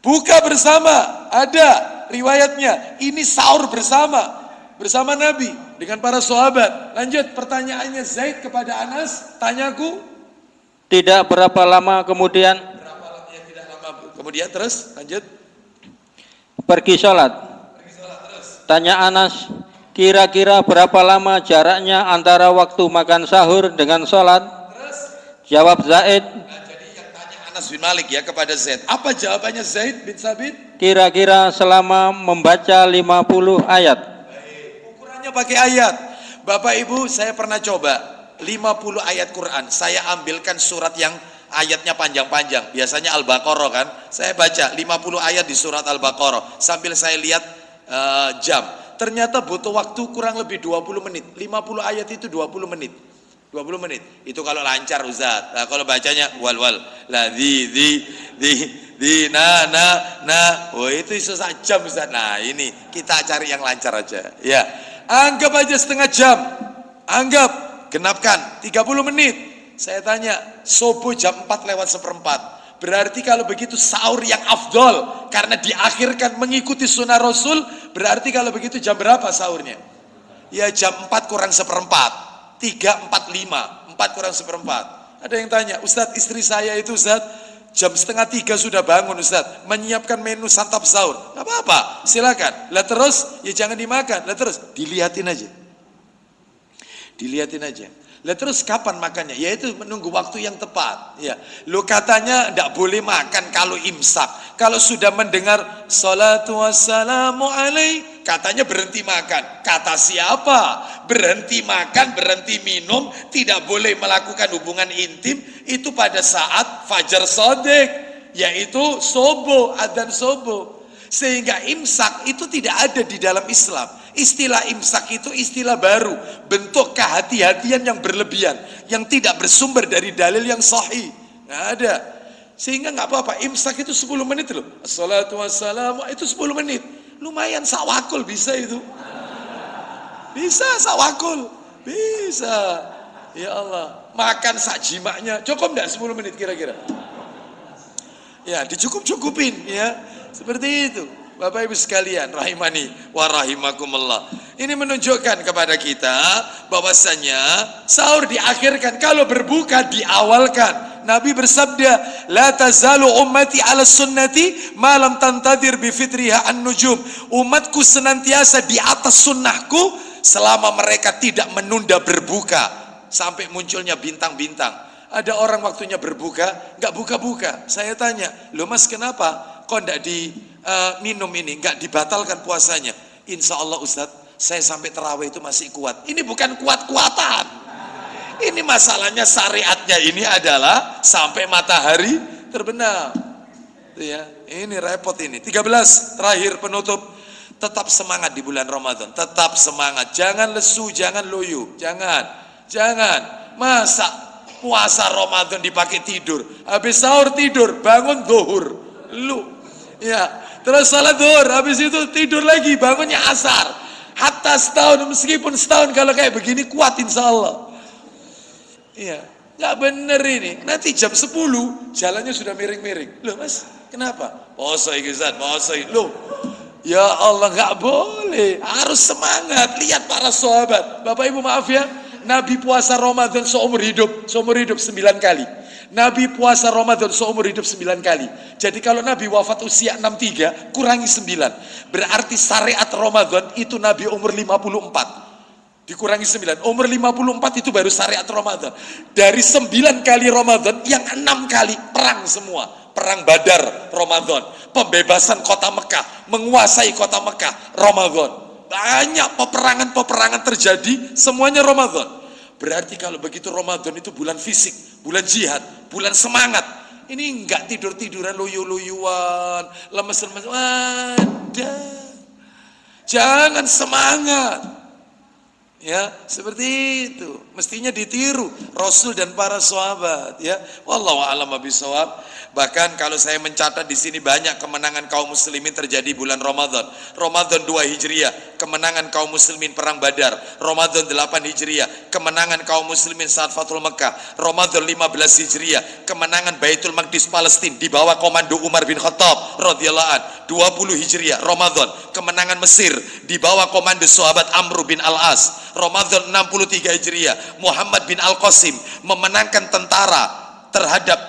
Buka bersama, ada riwayatnya. Ini sahur bersama Nabi dengan para sahabat. Lanjut pertanyaannya Zaid kepada Anas, tanyaku. Tidak berapa lama kemudian. Tidak lama kemudian terus lanjut. Pergi sholat. Tanya Anas, kira-kira berapa lama jaraknya antara waktu makan sahur dengan sholat? Jawab Zaid. Anas bin Malik ya kepada Zaid. Apa jawabannya Zaid bin Sabit? Kira-kira selama membaca 50 ayat. Baik. Ukurannya pakai ayat. Bapak Ibu, saya pernah coba 50 ayat Quran. Saya ambilkan surat yang ayatnya panjang-panjang. Biasanya Al-Baqarah kan. Saya baca 50 ayat di surat Al-Baqarah sambil saya lihat jam. Ternyata butuh waktu kurang lebih 20 menit. 50 ayat itu 20 menit. 20 menit. Itu kalau lancar Ustaz. Nah, kalau bacanya wal la di na. Oh, itu susah jam Ustaz. Nah, ini kita cari yang lancar aja. Ya. Anggap aja setengah jam. Anggap genapkan 30 menit. Saya tanya, subuh jam 4:04. Berarti kalau begitu sahur yang afdol karena diakhirkan mengikuti sunnah Rasul, berarti kalau begitu jam berapa sahurnya? Ya jam 4 kurang seperempat. 3:45, 4 kurang seperempat. Ada yang tanya, Ustadz istri saya itu Ustadz jam 2:30 sudah bangun Ustadz menyiapkan menu santap sahur. Gak apa-apa, silakan. Lah terus ya jangan dimakan. Lah terus dilihatin aja. Lah terus kapan makannya? Yaitu menunggu waktu yang tepat. Ya, lo katanya tidak boleh makan kalau imsak. Kalau sudah mendengar salatu wassalamu alaih, katanya berhenti makan. Kata siapa? Berhenti makan, berhenti minum, tidak boleh melakukan hubungan intim itu pada saat fajar shadiq, yaitu subuh, adzan subuh. Sehingga imsak itu tidak ada di dalam Islam. Istilah imsak itu istilah baru, bentuk kehati-hatian yang berlebihan, yang tidak bersumber dari dalil yang sahih. Nggak ada. Sehingga nggak apa-apa, imsak itu 10 menit loh. Assalatu wassalamu itu 10 menit. Lumayan sawakul bisa itu. Bisa sawakul. Bisa. Ya Allah. Makan sak jimaknya. Cukup enggak 10 menit kira-kira? Ya, dicukup-cukupin ya. Seperti itu. Bapak Ibu sekalian, rahimani wa rahimakumullah. Ini menunjukkan kepada kita bahwasanya sahur diakhirkan, kalau berbuka diawalkan. Nabi bersabda, la tazalu ummati ala sunnati ma lam tantadir bi fitriha an-nujum. Umatku senantiasa di atas sunnahku selama mereka tidak menunda berbuka sampai munculnya bintang-bintang. Ada orang waktunya berbuka, enggak buka-buka. Saya tanya, "Loh Mas, kenapa? Kok enggak minum ini, enggak dibatalkan puasanya?" Insya Allah Ustadz, saya sampai terawih itu masih kuat. Ini bukan kuat-kuatan. Ini masalahnya syariatnya ini adalah sampai matahari terbenam. Ya, ini repot ini. 13 terakhir penutup. Tetap semangat di bulan Ramadan. Tetap semangat. Jangan lesu, jangan loyo. Jangan. Masa puasa Ramadan dipakai tidur. Habis sahur tidur, bangun zuhur. Ya, terus salat zuhur, habis itu tidur lagi, bangunnya asar. Hatta setahun, meskipun setahun kalau kayak begini kuat insya Allah. Iya, nggak bener ini. Nanti jam 10 jalannya sudah miring-miring. Loh Mas, kenapa? Poso iki Ustaz, poso. Loh, ya Allah nggak boleh. Harus semangat. Lihat para sahabat. Bapak Ibu maaf ya, Nabi puasa Ramadan seumur hidup 9 kali. Nabi puasa Ramadan seumur hidup 9 kali. Jadi kalau Nabi wafat usia 63, kurangi 9. Berarti syariat Ramadan itu Nabi umur 54. Dikurangi 9. Umur 54 itu baru syariat Ramadan. Dari 9 kali Ramadan, yang 6 kali perang semua. Perang Badar, Ramadan. Pembebasan kota Mekah, menguasai kota Mekah, Ramadan. Banyak peperangan-peperangan terjadi, semuanya Ramadan. Berarti kalau begitu Ramadan itu bulan fisik, bulan jihad, bulan semangat. Ini enggak tidur-tiduran, loyo-loyuan, lemes-lemes. Ada. Jangan semangat. Ya, seperti itu. Mestinya ditiru Rasul dan para sahabat, ya. Wallahu a'lam bishawab. Bahkan kalau saya mencatat di sini banyak kemenangan kaum muslimin terjadi bulan Ramadan. Ramadan 2 Hijriah, kemenangan kaum muslimin perang Badar. Ramadan 8 Hijriah, kemenangan kaum muslimin saat Fathul Mekah. Ramadan 15 Hijriah, kemenangan Baitul Maqdis Palestina di bawah komando Umar bin Khattab radhiyallahu an. 20 Hijriah, Ramadan, kemenangan Mesir di bawah komando sahabat Amr bin Al-As. Ramadan 63 Hijriah, Muhammad bin Al-Qasim memenangkan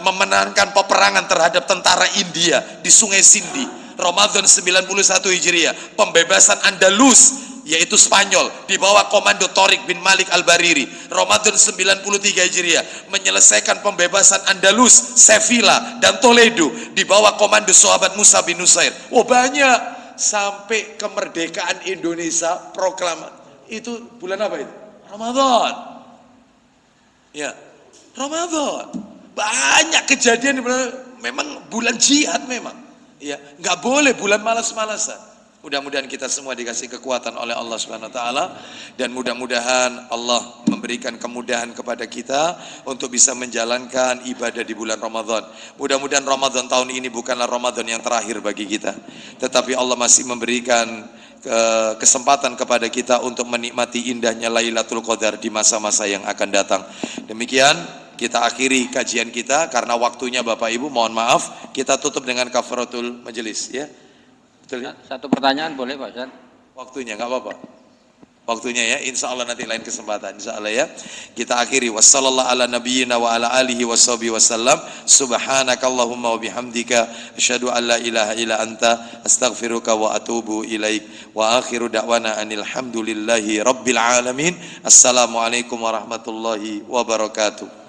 memenangkan peperangan terhadap tentara India di Sungai Sindi. Ramadan 91 Hijriah, pembebasan Andalus yaitu Spanyol di bawah komando Tariq bin Malik Al-Bariri. Ramadan 93 Hijriah, menyelesaikan pembebasan Andalus, Sevilla dan Toledo di bawah komando sahabat Musa bin Nusair. Oh banyak, sampai kemerdekaan Indonesia proklamasi. Itu bulan apa itu? Ramadan. Ya, Ramadan. Banyak kejadian, memang bulan jihad memang. Ya, nggak boleh bulan malas-malasan. Mudah-mudahan kita semua dikasih kekuatan oleh Allah Subhanahu wa taala, dan mudah-mudahan Allah memberikan kemudahan kepada kita untuk bisa menjalankan ibadah di bulan Ramadan. Mudah-mudahan Ramadan tahun ini bukanlah Ramadan yang terakhir bagi kita, tetapi Allah masih memberikan kesempatan kepada kita untuk menikmati indahnya Lailatul Qadar di masa-masa yang akan datang. Demikian kita akhiri kajian kita karena waktunya Bapak Ibu, mohon maaf. Kita tutup dengan kafaratul majelis, ya. Betul ya? Satu pertanyaan boleh Pak Ustaz? Waktunya nggak apa-apa. Waktunya ya, insya Allah nanti lain kesempatan, insya Allah ya. Kita akhiri, wassallallahu ala nabiyyina wa ala alihi washabihi wasallam. Subhanakallahumma wa bihamdika asyhadu an la ilaha illa anta astaghfiruka wa atubu ilaik. Wa akhiru da'wana anil hamdulillahi rabbil alamin. Assalamualaikum warahmatullahi wabarakatuh.